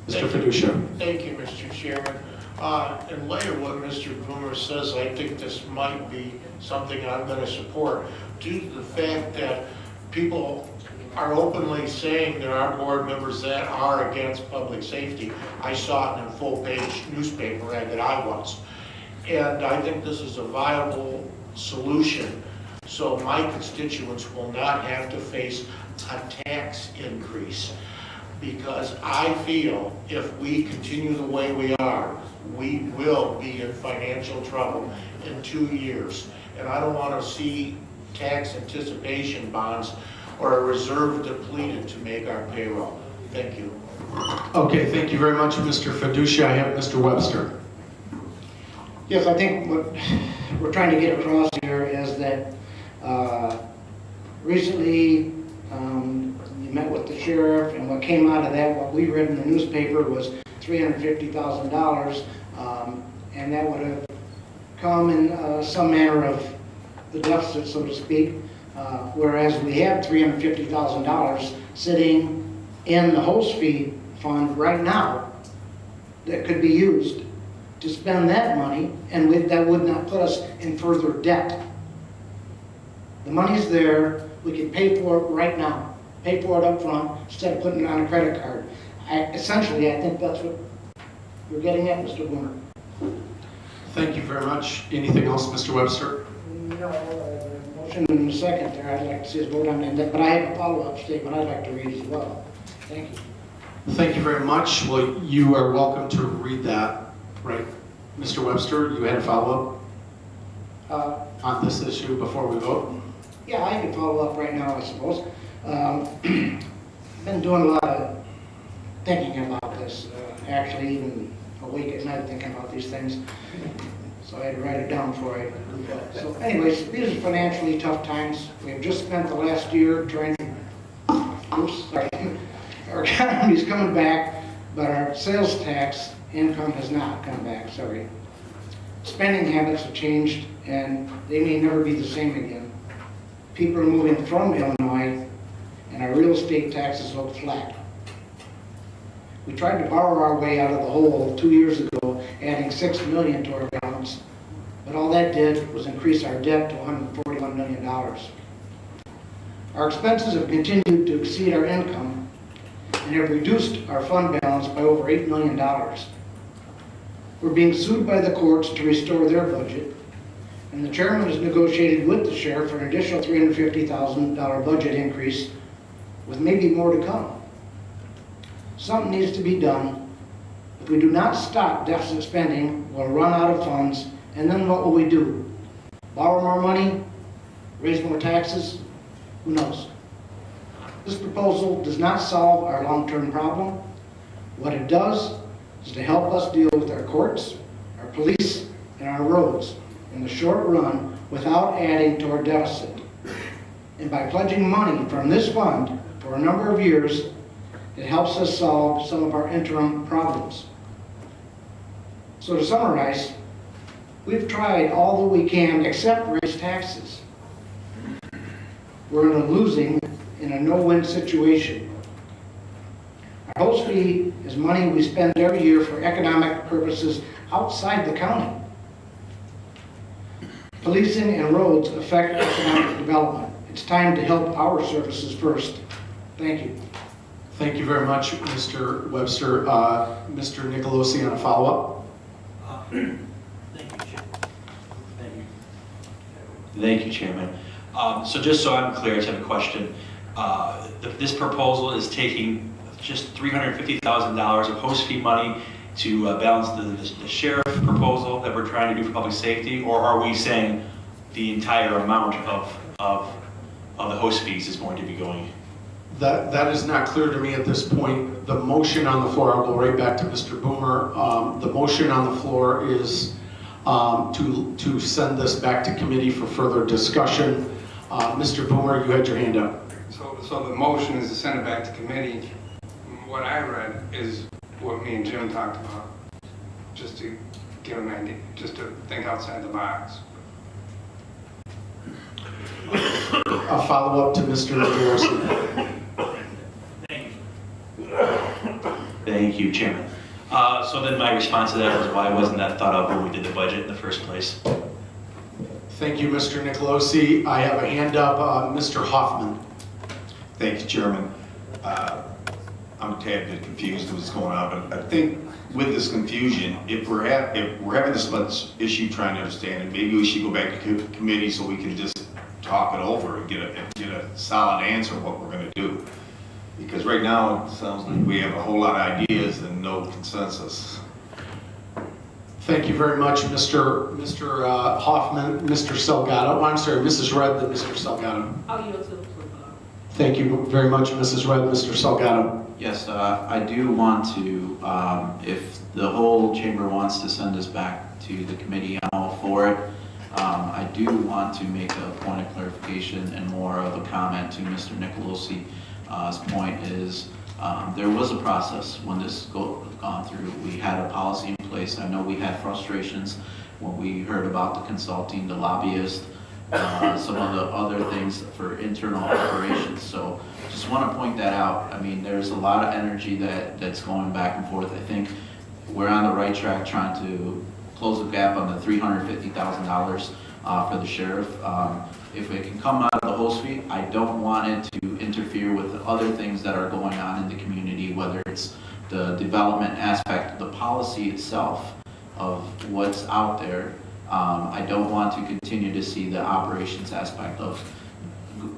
Mr. Fiducia. Thank you, Mr. Chairman. In light of what Mr. Boomer says, I think this might be something I'm going to support due to the fact that people are openly saying there are board members that are against public safety. I saw it in a full-page newspaper ad that I was. And I think this is a viable solution so my constituents will not have to face a tax increase. Because I feel if we continue the way we are, we will be in financial trouble in 2 years. And I don't want to see tax anticipation bonds or a reserve depleted to make our payroll. Thank you. Okay, thank you very much, Mr. Fiducia. I have Mr. Webster. Yes, I think what we're trying to get across here is that recently you met with the sheriff, and what came out of that, what we read in the newspaper, was $350,000, and that would have come in some manner of the deficit, so to speak, whereas we have $350,000 sitting in the host fee fund right now that could be used to spend that money, and that would not put us in further debt. The money's there, we can pay for it right now, pay for it up front instead of putting it on a credit card. Essentially, I think that's what you're getting at, Mr. Boomer. Thank you very much. Anything else, Mr. Webster? No, motion in a second there. I'd like to see us vote on that, but I have a follow-up statement I'd like to read as well. Thank you. Thank you very much. Well, you are welcome to read that, right? Mr. Webster, you had a follow-up on this issue before we vote? Yeah, I can follow up right now, I suppose. Been doing a lot of thinking about this, actually even awake at night thinking about these things. So I had to write it down before I do that. So anyways, these are financially tough times. We've just spent the last year trying to, our economy's coming back, but our sales tax income has not come back, sorry. Spending habits have changed, and they may never be the same again. People are moving from Illinois, and our real estate taxes look flat. We tried to borrow our way out of the hole 2 years ago, adding $6 million to our balance, but all that did was increase our debt to $141 million. Our expenses have continued to exceed our income and have reduced our fund balance by over $8 million. We're being sued by the courts to restore their budget, and the chairman has negotiated with the sheriff for an additional $350,000 budget increase, with maybe more to come. Something needs to be done. If we do not stop deficit spending, we'll run out of funds, and then what will we do? Borrow more money? Raise more taxes? Who knows? This proposal does not solve our long-term problem. What it does is to help us deal with our courts, our police, and our roads in the short run without adding to our deficit. And by pledging money from this fund for a number of years, it helps us solve some of our interim problems. So to summarize, we've tried all that we can except raise taxes. We're in a losing, in a no-win situation. Our host fee is money we spend every year for economic purposes outside the county. Policing and roads affect economic development. It's time to help our services first. Thank you. Thank you very much, Mr. Webster. Mr. Nicolosi on a follow-up. Thank you, Chairman. So just so I'm clear, I just have a question. This proposal is taking just $350,000 of host fee money to balance the sheriff proposal that we're trying to do for public safety, or are we saying the entire amount of the host fees is going to be going? That is not clear to me at this point. The motion on the floor, I'll go right back to Mr. Boomer. The motion on the floor is to send this back to committee for further discussion. Mr. Boomer, you had your hand up. So the motion is to send it back to committee. What I read is what me and Jim talked about, just to give an idea, just to think outside the box. A follow-up to Mr. Dorsey. Thank you, Chairman. So then my response to that is, why wasn't that thought of when we did the budget in the first place? Thank you, Mr. Nicolosi. I have a hand up, Mr. Hoffman. Thank you, Chairman. I'm a tad bit confused with what's going on, but I think with this confusion, if we're having this much issue trying to understand it, maybe we should go back to committee so we can just talk it over and get a solid answer of what we're going to do. Because right now, it sounds like we have a whole lot of ideas and no consensus. Thank you very much, Mr. Hoffman, Mr. Salgado. I'm sorry, Mrs. Red, then Mr. Salgado. I'll yield to the floor. Thank you very much, Mrs. Red, Mr. Salgado. Yes, I do want to, if the whole chamber wants to send this back to the committee, I'm all for it. I do want to make a point of clarification and more of a comment to Mr. Nicolosi. His point is, there was a process when this gone through. We had a policy in place. I know we had frustrations when we heard about the consulting, the lobbyist, some of the other things for internal operations. So just want to point that out. I mean, there's a lot of energy that's going back and forth. I think we're on the right track trying to close the gap on the $350,000 for the sheriff. If it can come out of the host fee, I don't want it to interfere with the other things that are going on in the community, whether it's the development aspect, the policy itself of what's out there. I don't want to continue to see the operations aspect of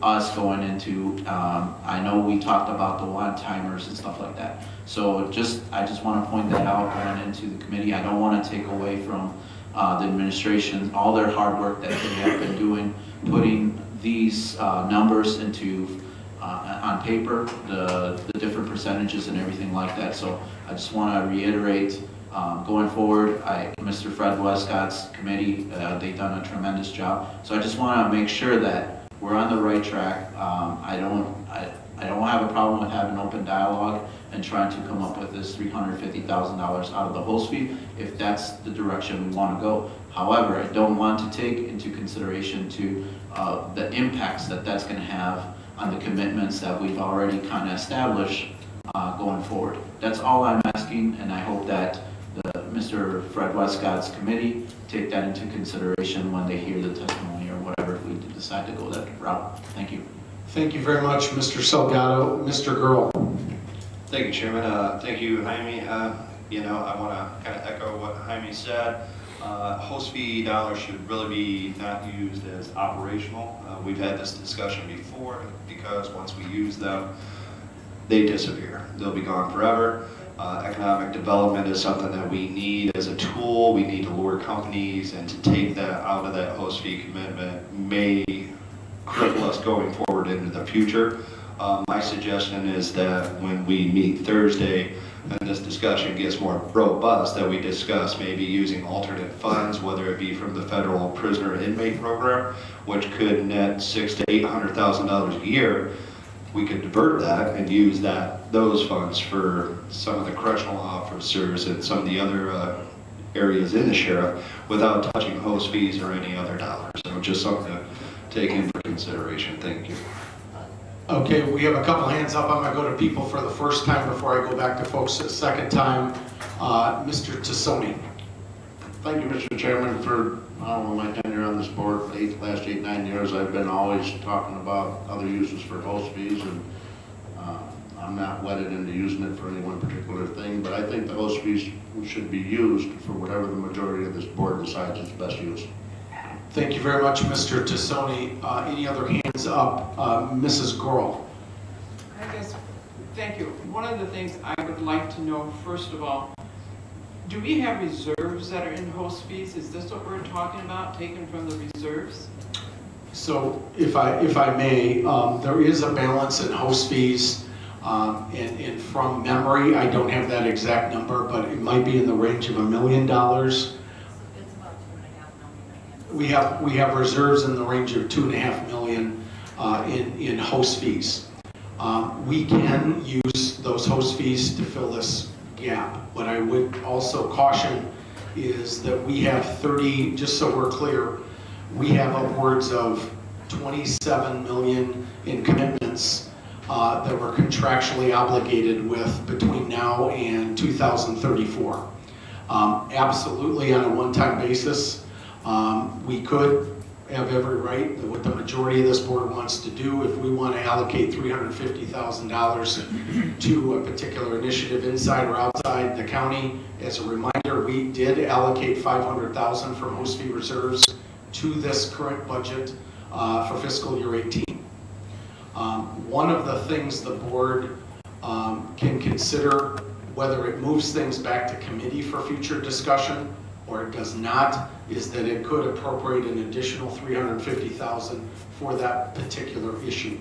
us going into, I know we talked about the one-timers and stuff like that. So I just want to point that out going into the committee. I don't want to take away from the administration, all their hard work that they have been doing, putting these numbers into on paper, the different percentages and everything like that. So I just want to reiterate, going forward, Mr. Fred Westcott's committee, they've done a tremendous job. So I just want to make sure that we're on the right track. I don't have a problem with having open dialogue and trying to come up with this $350,000 out of the host fee if that's the direction we want to go. However, I don't want to take into consideration to the impacts that that's going to have on the commitments that we've already kind of established going forward. That's all I'm asking, and I hope that Mr. Fred Westcott's committee take that into consideration when they hear the testimony or whatever if we decide to go that route. Thank you. Thank you very much, Mr. Salgado. Mr. Girl. Thank you, Chairman. Thank you, Jaime. I want to kind of echo what Jaime said. Host fee dollars should really be not used as operational. We've had this discussion before because once we use them, they disappear. They'll be gone forever. Economic development is something that we need as a tool. We need to lure companies, and to take that out of that host fee commitment may cripple us going forward into the future. My suggestion is that when we meet Thursday and this discussion gets more robust, that we discuss maybe using alternate funds, whether it be from the federal prisoner inmate program, which could net $600,000 to $800,000 a year. We could divert that and use those funds for some of the correctional officers and some of the other areas in the sheriff without touching host fees or any other dollars. So just something to take in for consideration. Thank you. Okay, we have a couple hands up. I'm going to go to people for the first time before I go back to folks the second time. Mr. Tassoni. Thank you, Mr. Chairman, for my tenure on this board. Last 8-9 years, I've been always talking about other uses for host fees, and I'm not wedded into using it for any one particular thing, but I think the host fees should be used for whatever the majority of this board decides is best use. Thank you very much, Mr. Tassoni. Any other hands up? Mrs. Gorel. I guess, thank you. One of the things I would like to know, first of all, do we have reserves that are in host fees? Is this what we're talking about, taken from the reserves? So if I may, there is a balance in host fees, and from memory, I don't have that exact number, but it might be in the range of $1 million. We have reserves in the range of $2.5 million in host fees. We can use those host fees to fill this gap. What I would also caution is that we have 30, just so we're clear, we have upwards of 27 million in commitments that we're contractually obligated with between now and 2034. Absolutely on a one-time basis, we could have every right, what the majority of this board wants to do, if we want to allocate $350,000 to a particular initiative inside or outside the county. As a reminder, we did allocate $500,000 from host fee reserves to this current budget for fiscal year 18. One of the things the board can consider, whether it moves things back to committee for future discussion or it does not, is that it could appropriate an additional $350,000 for that particular issue,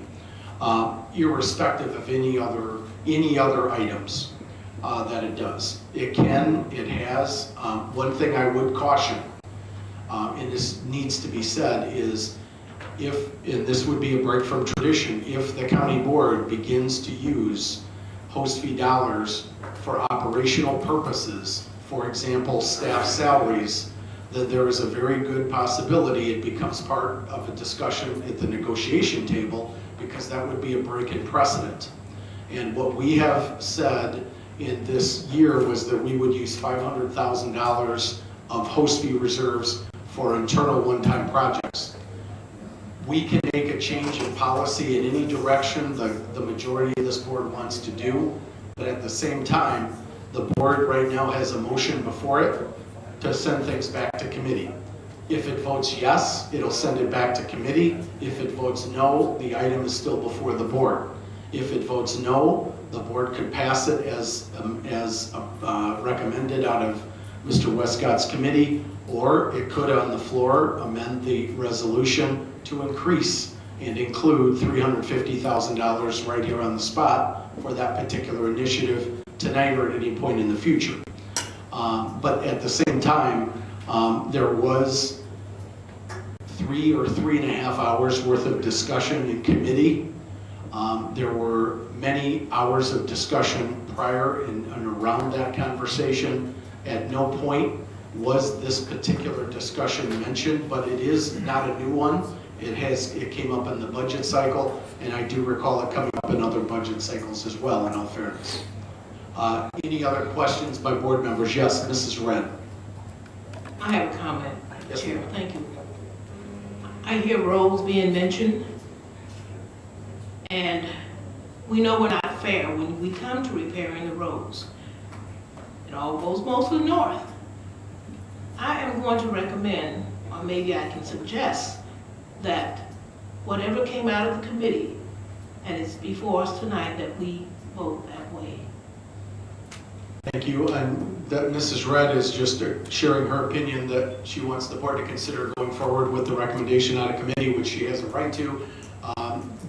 irrespective of any other items that it does. It can, it has. One thing I would caution, and this needs to be said, is if, and this would be a break from tradition, if the county board begins to use host fee dollars for operational purposes, for example, staff salaries, then there is a very good possibility it becomes part of a discussion at the negotiation table, because that would be a break in precedent. And what we have said in this year was that we would use $500,000 of host fee reserves for internal one-time projects. We can make a change in policy in any direction the majority of this board wants to do, but at the same time, the board right now has a motion before it to send things back to committee. If it votes yes, it'll send it back to committee. If it votes no, the item is still before the board. If it votes no, the board could pass it as recommended out of Mr. Westcott's committee, or it could on the floor amend the resolution to increase and include $350,000 right here on the spot for that particular initiative tonight or at any point in the future. But at the same time, there was 3 or 3.5 hours worth of discussion in committee. There were many hours of discussion prior and around that conversation. At no point was this particular discussion mentioned, but it is not a new one. It came up in the budget cycle, and I do recall it coming up in other budget cycles as well, in all fairness. Any other questions by board members? Yes, Mrs. Wren. I have a comment, Yes, Chair. ma'am. Thank you. I hear roads being mentioned, and we know we're not fair when we come to repairing the roads. It all goes mostly north. I am going to recommend, or maybe I can suggest, that whatever came out of the committee, and it's before us tonight, that we vote that way. Thank you. And that Mrs. Red is just sharing her opinion that she wants the board to consider going forward with the recommendation out of committee, which she has a right to.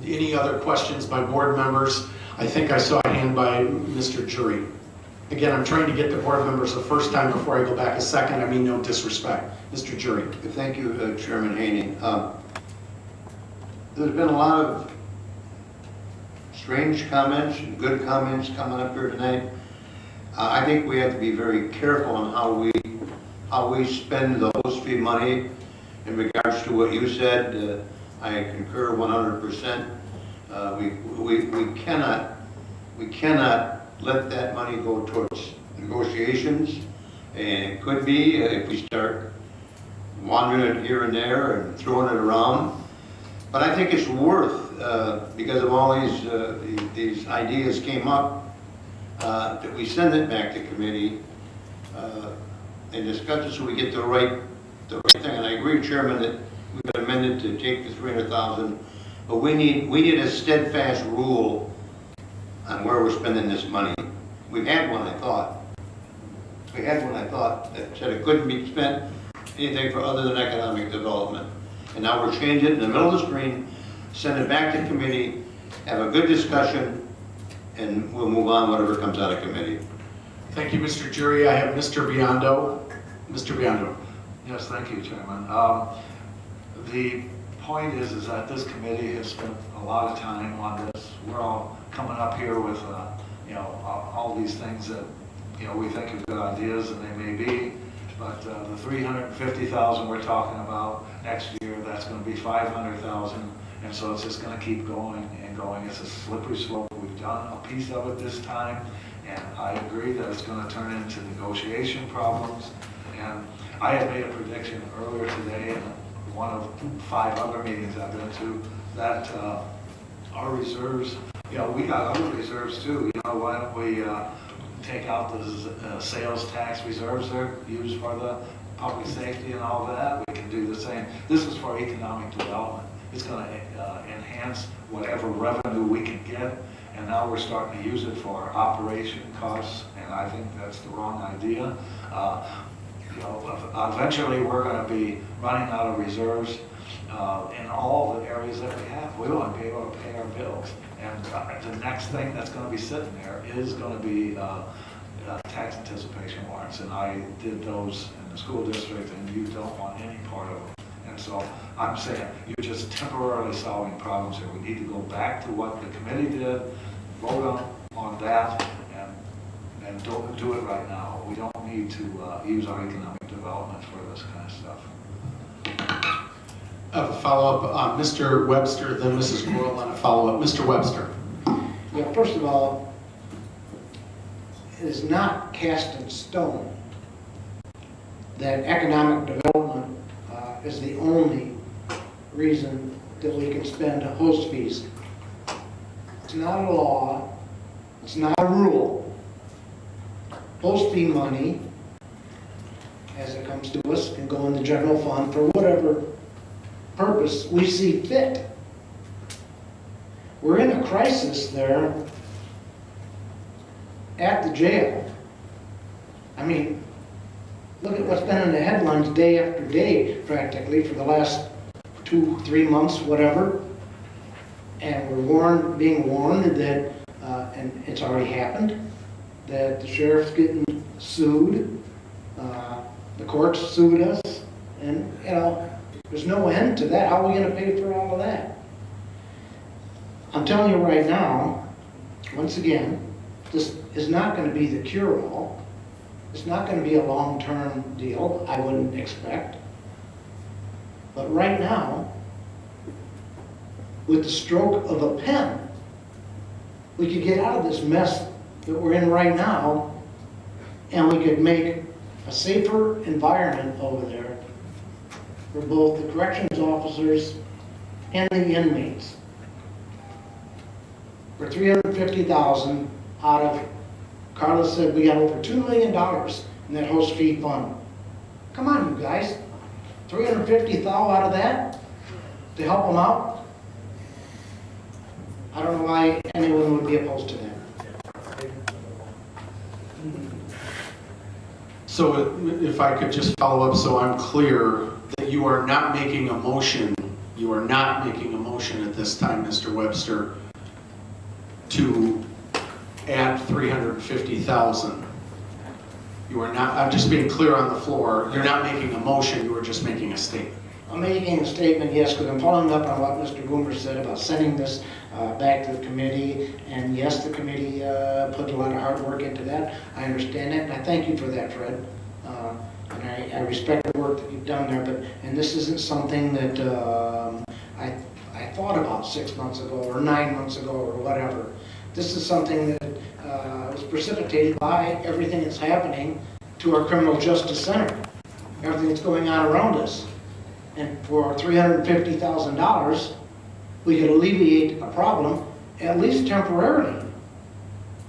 Any other questions by board members? I think I saw a hand by Mr. Jury. Again, I'm trying to get the board members the first time before I go back a second. I mean no disrespect. Mr. Jury. Thank you, Chairman Haney. There's been a lot of strange comments and good comments coming up here tonight. I think we have to be very careful on how we spend the host fee money. In regards to what you said, I concur 100%. We cannot let that money go towards negotiations, and it could be if we start wandering it here and there and throwing it around. But I think it's worth, because of all these ideas came up, that we send it back to committee and discuss it so we get the right thing. And I agree, Chairman, that we've been amended to take the $300,000, but we need a steadfast rule on where we're spending this money. We've had one, I thought. We had one, I thought, that said it couldn't be spent anything for other than economic development. And now we'll change it in the middle of the screen, send it back to committee, have a good discussion, and we'll move on whatever comes out of committee. Thank you, Mr. Jury. I have Mr. Biondo. Mr. Biondo. Yes, thank you, Chairman. The point is that this committee has spent a lot of time on this. We're all coming up here with, all these things that, we think are good ideas, and they may be, but the 350,000 we're talking about next year, that's going to be 500,000, and so it's just going to keep going and going. It's a slippery slope. We've done a piece of it this time, and I agree that it's going to turn into negotiation problems. And I had made a prediction earlier today in one of 5 other meetings I've been to that our reserves, we got other reserves too. Why don't we take out the sales tax reserves that are used for the public safety and all that? We can do the same. This is for economic development. It's going to enhance whatever revenue we can get, and now we're starting to use it for operation costs, and I think that's the wrong idea. Eventually we're going to be running out of reserves in all the areas that we have. We want to be able to pay our bills. And the next thing that's going to be sitting there is going to be tax anticipation warrants. And I did those in the school district, and you don't want any part of them. And so I'm saying you're just temporarily solving problems here. We need to go back to what the committee did, vote on that, and don't do it right now. We don't need to use our economic development for this kind of stuff. I have a follow-up, Mr. Webster, then Mrs. Gorel, and a follow-up. Mr. Webster. Yeah, first of all, it is not cast in stone that economic development is the only reason that we can spend host fees. It's not a law, it's not a rule. Host fee money, as it comes to us, can go in the general fund for whatever purpose we see fit. We're in a crisis there at the jail. I mean, look at what's been in the headlines day after day, practically, for the last 2-3 months, whatever. And we're being warned that, and it's already happened, that the sheriff's getting sued, the courts sued us, and, there's no end to that. How are we going to pay for all of that? I'm telling you right now, once again, this is not going to be the cure-all. It's not going to be a long-term deal, I wouldn't expect. But right now, with the stroke of a pen, we could get out of this mess that we're in right now, and we could make a safer environment over there for both the corrections officers and the inmates. For $350,000 out of, Carla said we got over $2 million in that host fee fund. Come on, you guys. $350,000 out of that to help them out? I don't know why anyone would be opposed to that. So if I could just follow up so I'm clear that you are not making a motion, you are not making a motion at this time, Mr. Webster, to add $350,000. You are not, I'm just being clear on the floor, you're not making a motion, you are just making a statement. I'm making a statement, yes, because I'm following up on what Mr. Boomer said about sending this back to the committee. And yes, the committee put a lot of hard work into that. I understand that, and I thank you for that, Fred. And I respect the work that you've done there. And this isn't something that I thought about 6 months ago or 9 months ago or whatever. This is something that was precipitated by everything that's happening to our criminal justice center, everything that's going on around us. And for $350,000, we could alleviate a problem, at least temporarily.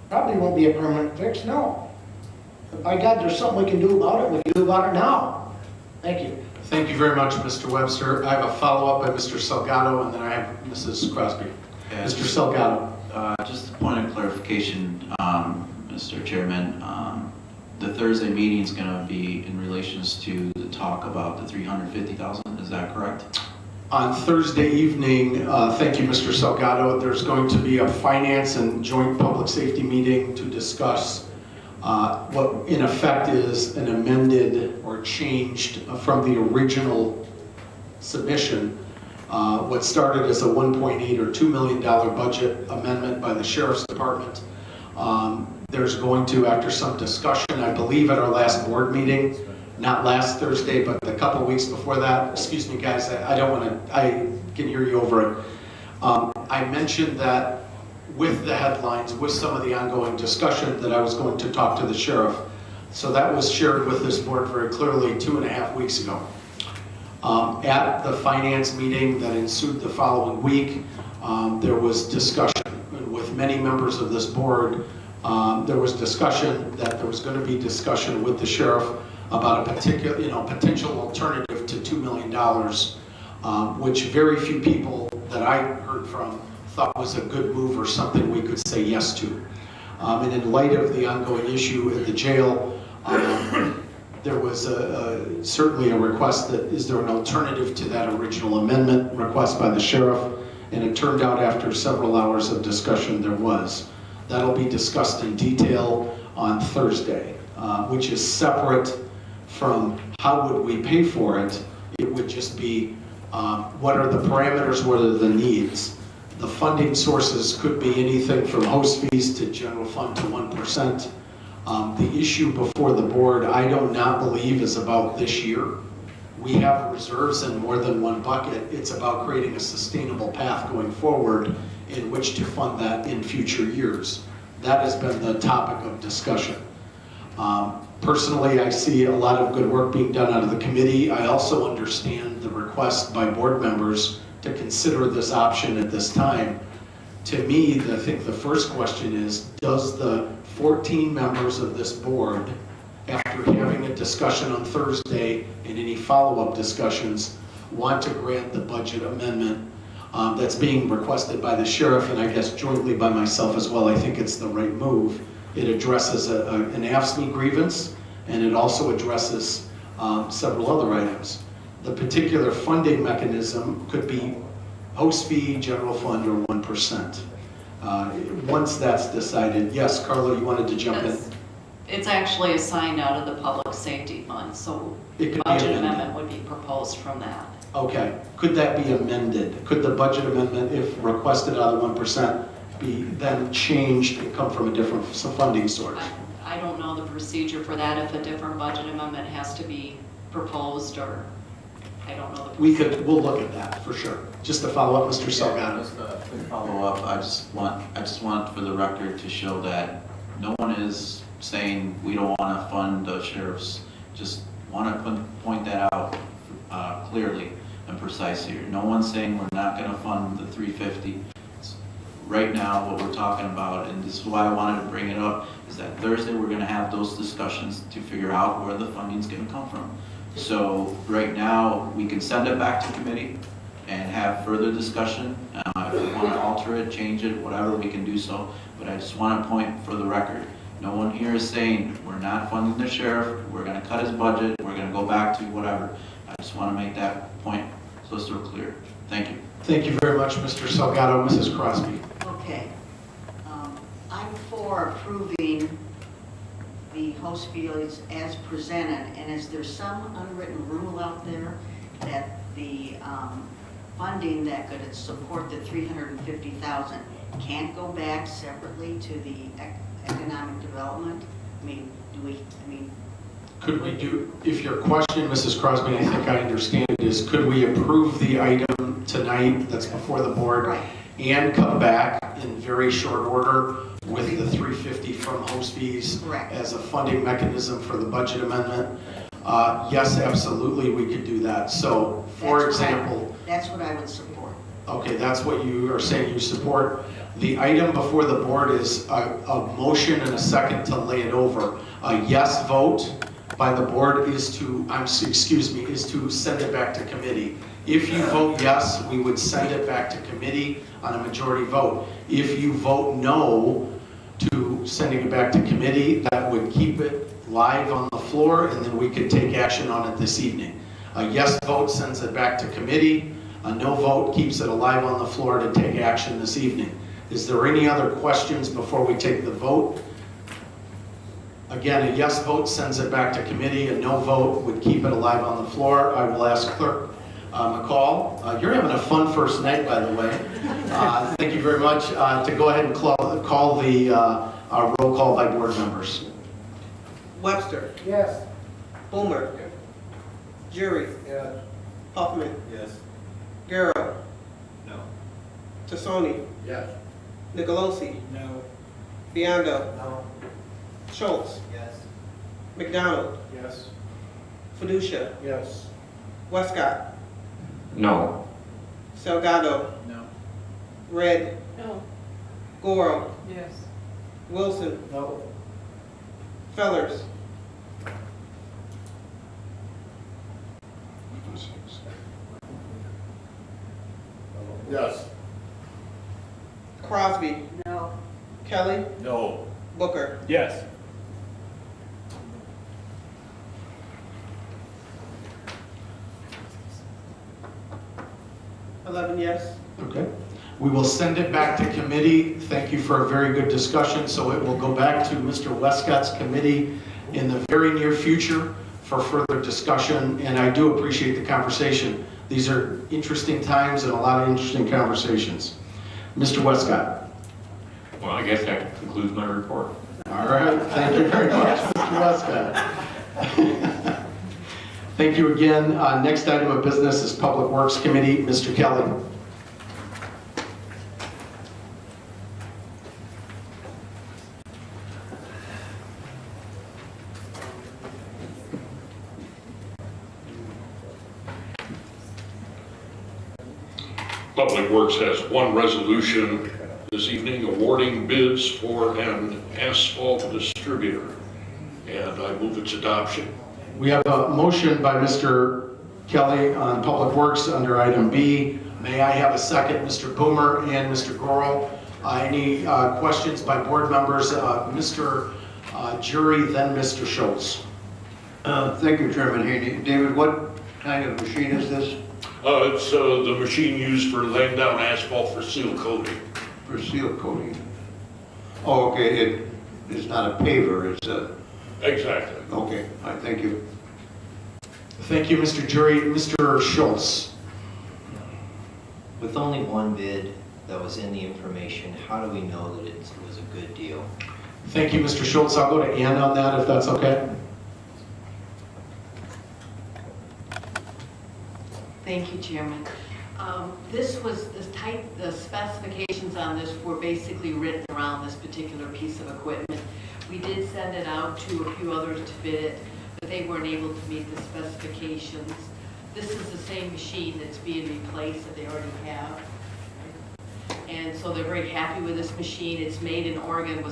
Probably won't be a permanent fix, no. But by God, there's something we can do about it. We can do about it now. Thank you. Thank you very much, Mr. Webster. I have a follow-up by Mr. Salgado, and then I have Mrs. Crosby. Yeah, Mr. Salgado. Just a point of clarification, Mr. Chairman. The Thursday meeting is going to be in relations to the talk about the $350,000. Is that correct? On Thursday evening, thank you, Mr. Salgado, there's going to be a finance and joint public safety meeting to discuss what in effect is an amended or changed from the original submission. What started as a $1.8 or $2 million budget amendment by the Sheriff's Department. There's going to, after some discussion, I believe at our last board meeting, not last Thursday, but a couple weeks before that, excuse me guys, I don't want to, I can hear you over it. I mentioned that with the headlines, with some of the ongoing discussion, that I was going to talk to the sheriff. So that was shared with this board very clearly 2.5 weeks ago. At the finance meeting that ensued the following week, there was discussion with many members of this board. There was discussion that there was going to be discussion with the sheriff about a particular, potential alternative to $2 million, which very few people that I heard from thought was a good move or something we could say yes to. And in light of the ongoing issue at the jail, there was certainly a request that, is there an alternative to that original amendment request by the sheriff? And it turned out after several hours of discussion there was. That'll be discussed in detail on Thursday, which is separate from how would we pay for it. It would just be what are the parameters, what are the needs. The funding sources could be anything from host fees to general fund to 1%. The issue before the board, I do not believe is about this year. We have reserves in more than one bucket. It's about creating a sustainable path going forward in which to fund that in future years. That has been the topic of discussion. Personally, I see a lot of good work being done out of the committee. I also understand the request by board members to consider this option at this time. To me, I think the first question is, does the 14 members of this board, after having a discussion on Thursday and any follow-up discussions, want to grant the budget amendment that's being requested by the sheriff, and I guess jointly by myself as well? I think it's the right move. It addresses an AFSCME grievance, and it also addresses several other items. The particular funding mechanism could be host fee, general fund, or 1%. Once that's decided, yes, Carla, you wanted to jump in? It's actually assigned out of the public safety fund, so It could be budget amended. amendment would be proposed from that. Okay, could that be amended? Could the budget amendment, if requested out of 1%, be then changed and come from a different funding source? I don't know the procedure for that, if a different budget amendment has to be proposed, or I don't know the procedure. We'll look at that for sure. Just to follow up, Mr. Salgado. Just a quick follow-up. I just want for the record to show that no one is saying we don't want to fund the sheriffs. Just want to point that out clearly and precise here. No one's saying we're not going to fund the 350. Right now, what we're talking about, and this is why I wanted to bring it up, is that Thursday we're going to have those discussions to figure out where the funding's going to come from. So right now, we can send it back to committee and have further discussion. If we want to alter it, change it, whatever, we can do so. But I just want to point for the record, no one here is saying we're not funding the sheriff, we're going to cut his budget, we're going to go back to whatever. I just want to make that point so it's clear. Thank you. Thank you very much, Mr. Salgado. Mrs. Crosby. Okay. I'm for approving the host fees as presented, and is there some unwritten rule out there that the funding that could support the $350,000 can't go back separately to the economic development? Could we do, if your question, Mrs. Crosby, I think I understand it, is could we approve the item tonight that's before the board and come back in very short order with the 350 from host fees as a funding mechanism for the budget amendment? Yes, absolutely, we could do that. So, for example, that's what I would support. okay, that's what you are saying you support. The item before the board is a motion and a second to lay it over. A yes vote by the board is to, is to send it back to committee. If you vote yes, we would send it back to committee on a majority vote. If you vote no to sending it back to committee, that would keep it live on the floor, and then we could take action on it this evening. A yes vote sends it back to committee. A no vote keeps it alive on the floor to take action this evening. Is there any other questions before we take the vote? Again, a yes vote sends it back to committee. A no vote would keep it alive on the floor. I will ask Clerk McCall. You're having a fun first night, by the way. Thank you very much. To go ahead and call the roll call by board members. Webster. Yes. Boomer. Jury. Yes. Hoffman. Yes. Garrow. No. Tassoni. Yes. Nicolosi. No. Biondo. No. Schultz. Yes. McDonald. Yes. Fiducia. Yes. Westcott. No. Salgado. No. Red. No. Goro. Yes. Wilson. No. Fellers. Yes. Crosby. No. Kelly. No. Booker. Yes. Yes. Okay. We will send it back to committee. Thank you for a very good discussion. So it will go back to Mr. Westcott's committee in the very near future for further discussion. And I do appreciate the conversation. These are interesting times and a lot of interesting conversations. Mr. Westcott. Well, I guess that concludes my report. All right. Thank you very much, Mr. Westcott. Thank you again. Next item of business is Public Works Committee. Mr. Kelly. Public Works has one resolution this evening awarding bids for an asphalt distributor, and I move its adoption. We have a motion by Mr. Kelly on Public Works under item B. May I have a second? Mr. Boomer and Mr. Goro. Any questions by board members? Mr. Jury, then Mr. Schultz. Thank you, Chairman Haney. David, what kind of machine is this? It's the machine used for laying down asphalt for seal coating. For seal coating? Oh, okay, it is not a paver, it's a... Exactly. Okay, all right, thank you. Thank you, Mr. Jury. Mr. Schultz. With only one bid that was in the information, how do we know that it was a good deal? Thank you, Mr. Schultz. I'll go to Ann on that if that's okay. Thank you, Chairman. The specifications on this were basically written around this particular piece of equipment. We did send it out to a few others to bid it, but they weren't able to meet the specifications. This is the same machine that's being replaced that they already have. And so they're very happy with this machine. It's made in Oregon,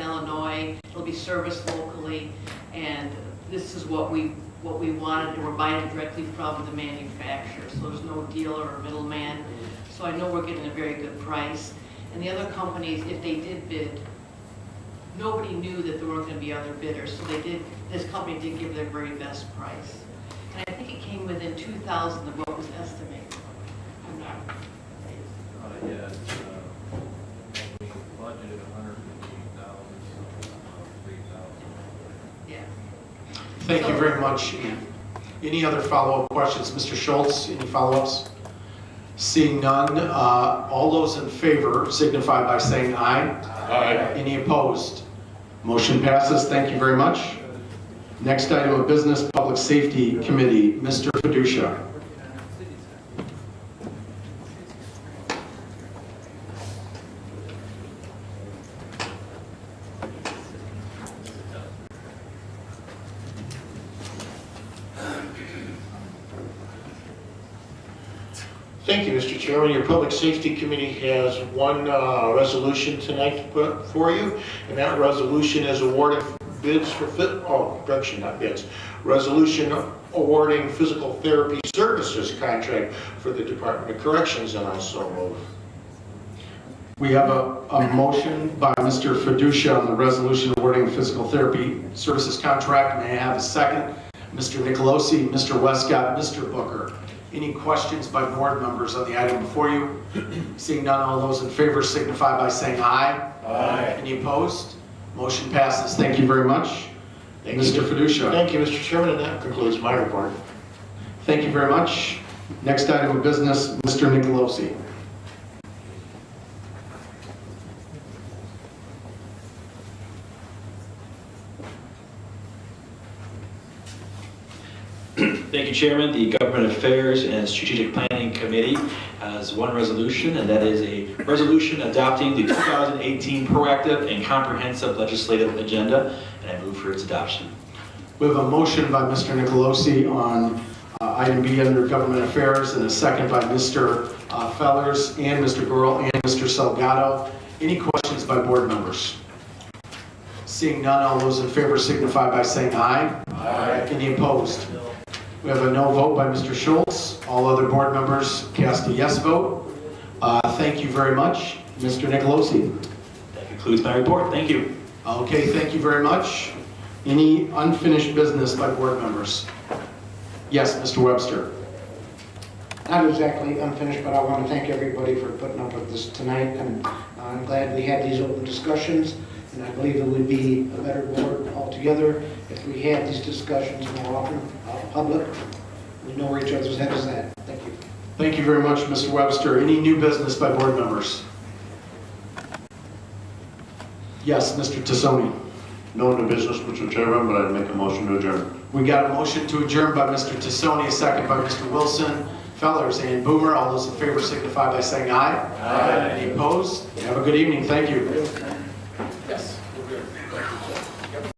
Illinois. It'll be serviced locally, and this is what we wanted, and we're buying it directly from the manufacturer, so there's no dealer or middleman. So I know we're getting a very good price. And the other companies, if they did bid, nobody knew that there weren't going to be other bidders, so this company did give their very best price. And I think it came within 2,000 of what was estimated. I'm not. Yeah, we budgeted 150,000, so 3,000. Yeah. Thank you very much. Any other follow-up questions? Mr. Schultz, any follow-ups? Seeing none, all those in favor signify by saying aye. Aye. Any opposed? Motion passes. Thank you very much. Next item of business, Public Safety Committee, Mr. Fiducia. Thank you, Mr. Chairman. Your Public Safety Committee has one resolution tonight to put for you, and that resolution is awarding bids for resolution awarding physical therapy services contract for the Department of Corrections, and I so move. We have a motion by Mr. Fiducia on the resolution awarding physical therapy services contract. May I have a second? Mr. Nicolosi, Mr. Westcott, Mr. Booker. Any questions by board members on the item before you? Seeing none, all those in favor signify by saying aye. Aye. Any opposed? Motion passes. Thank you very much. Mr. Fiducia. Thank you, Mr. Chairman, and that concludes my report. Thank you very much. Next item of business, Mr. Nicolosi. Thank you, Chairman. The Government Affairs and Strategic Planning Committee has one resolution, and that is a resolution adopting the 2018 proactive and comprehensive legislative agenda, and I move for its adoption. We have a motion by Mr. Nicolosi on item B under Government Affairs and a second by Mr. Fellers and Mr. Gurl and Mr. Salgado. Any questions by board members? Seeing none, all those in favor signify by saying aye. Aye. Any opposed? We have a no vote by Mr. Schultz. All other board members cast a yes vote. Thank you very much, Mr. Nicolosi. That concludes my report. Thank you. Okay, thank you very much. Any unfinished business by board members? Yes, Mr. Webster. Not exactly unfinished, but I want to thank everybody for putting up with this tonight, and I'm glad we had these open discussions, and I believe it would be a better board altogether if we had these discussions more often, public. We know where each other's head is at. Thank you. Thank you very much, Mr. Webster. Any new business by board members? Yes, Mr. Tassoni. No new business, Mr. Chairman, but I'd make a motion to adjourn. We got a motion to adjourn by Mr. Tassoni, a second by Mr. Wilson, Fellers, and Boomer. All those in favor signify by saying aye. Aye. Any opposed? Have a good evening. Thank you.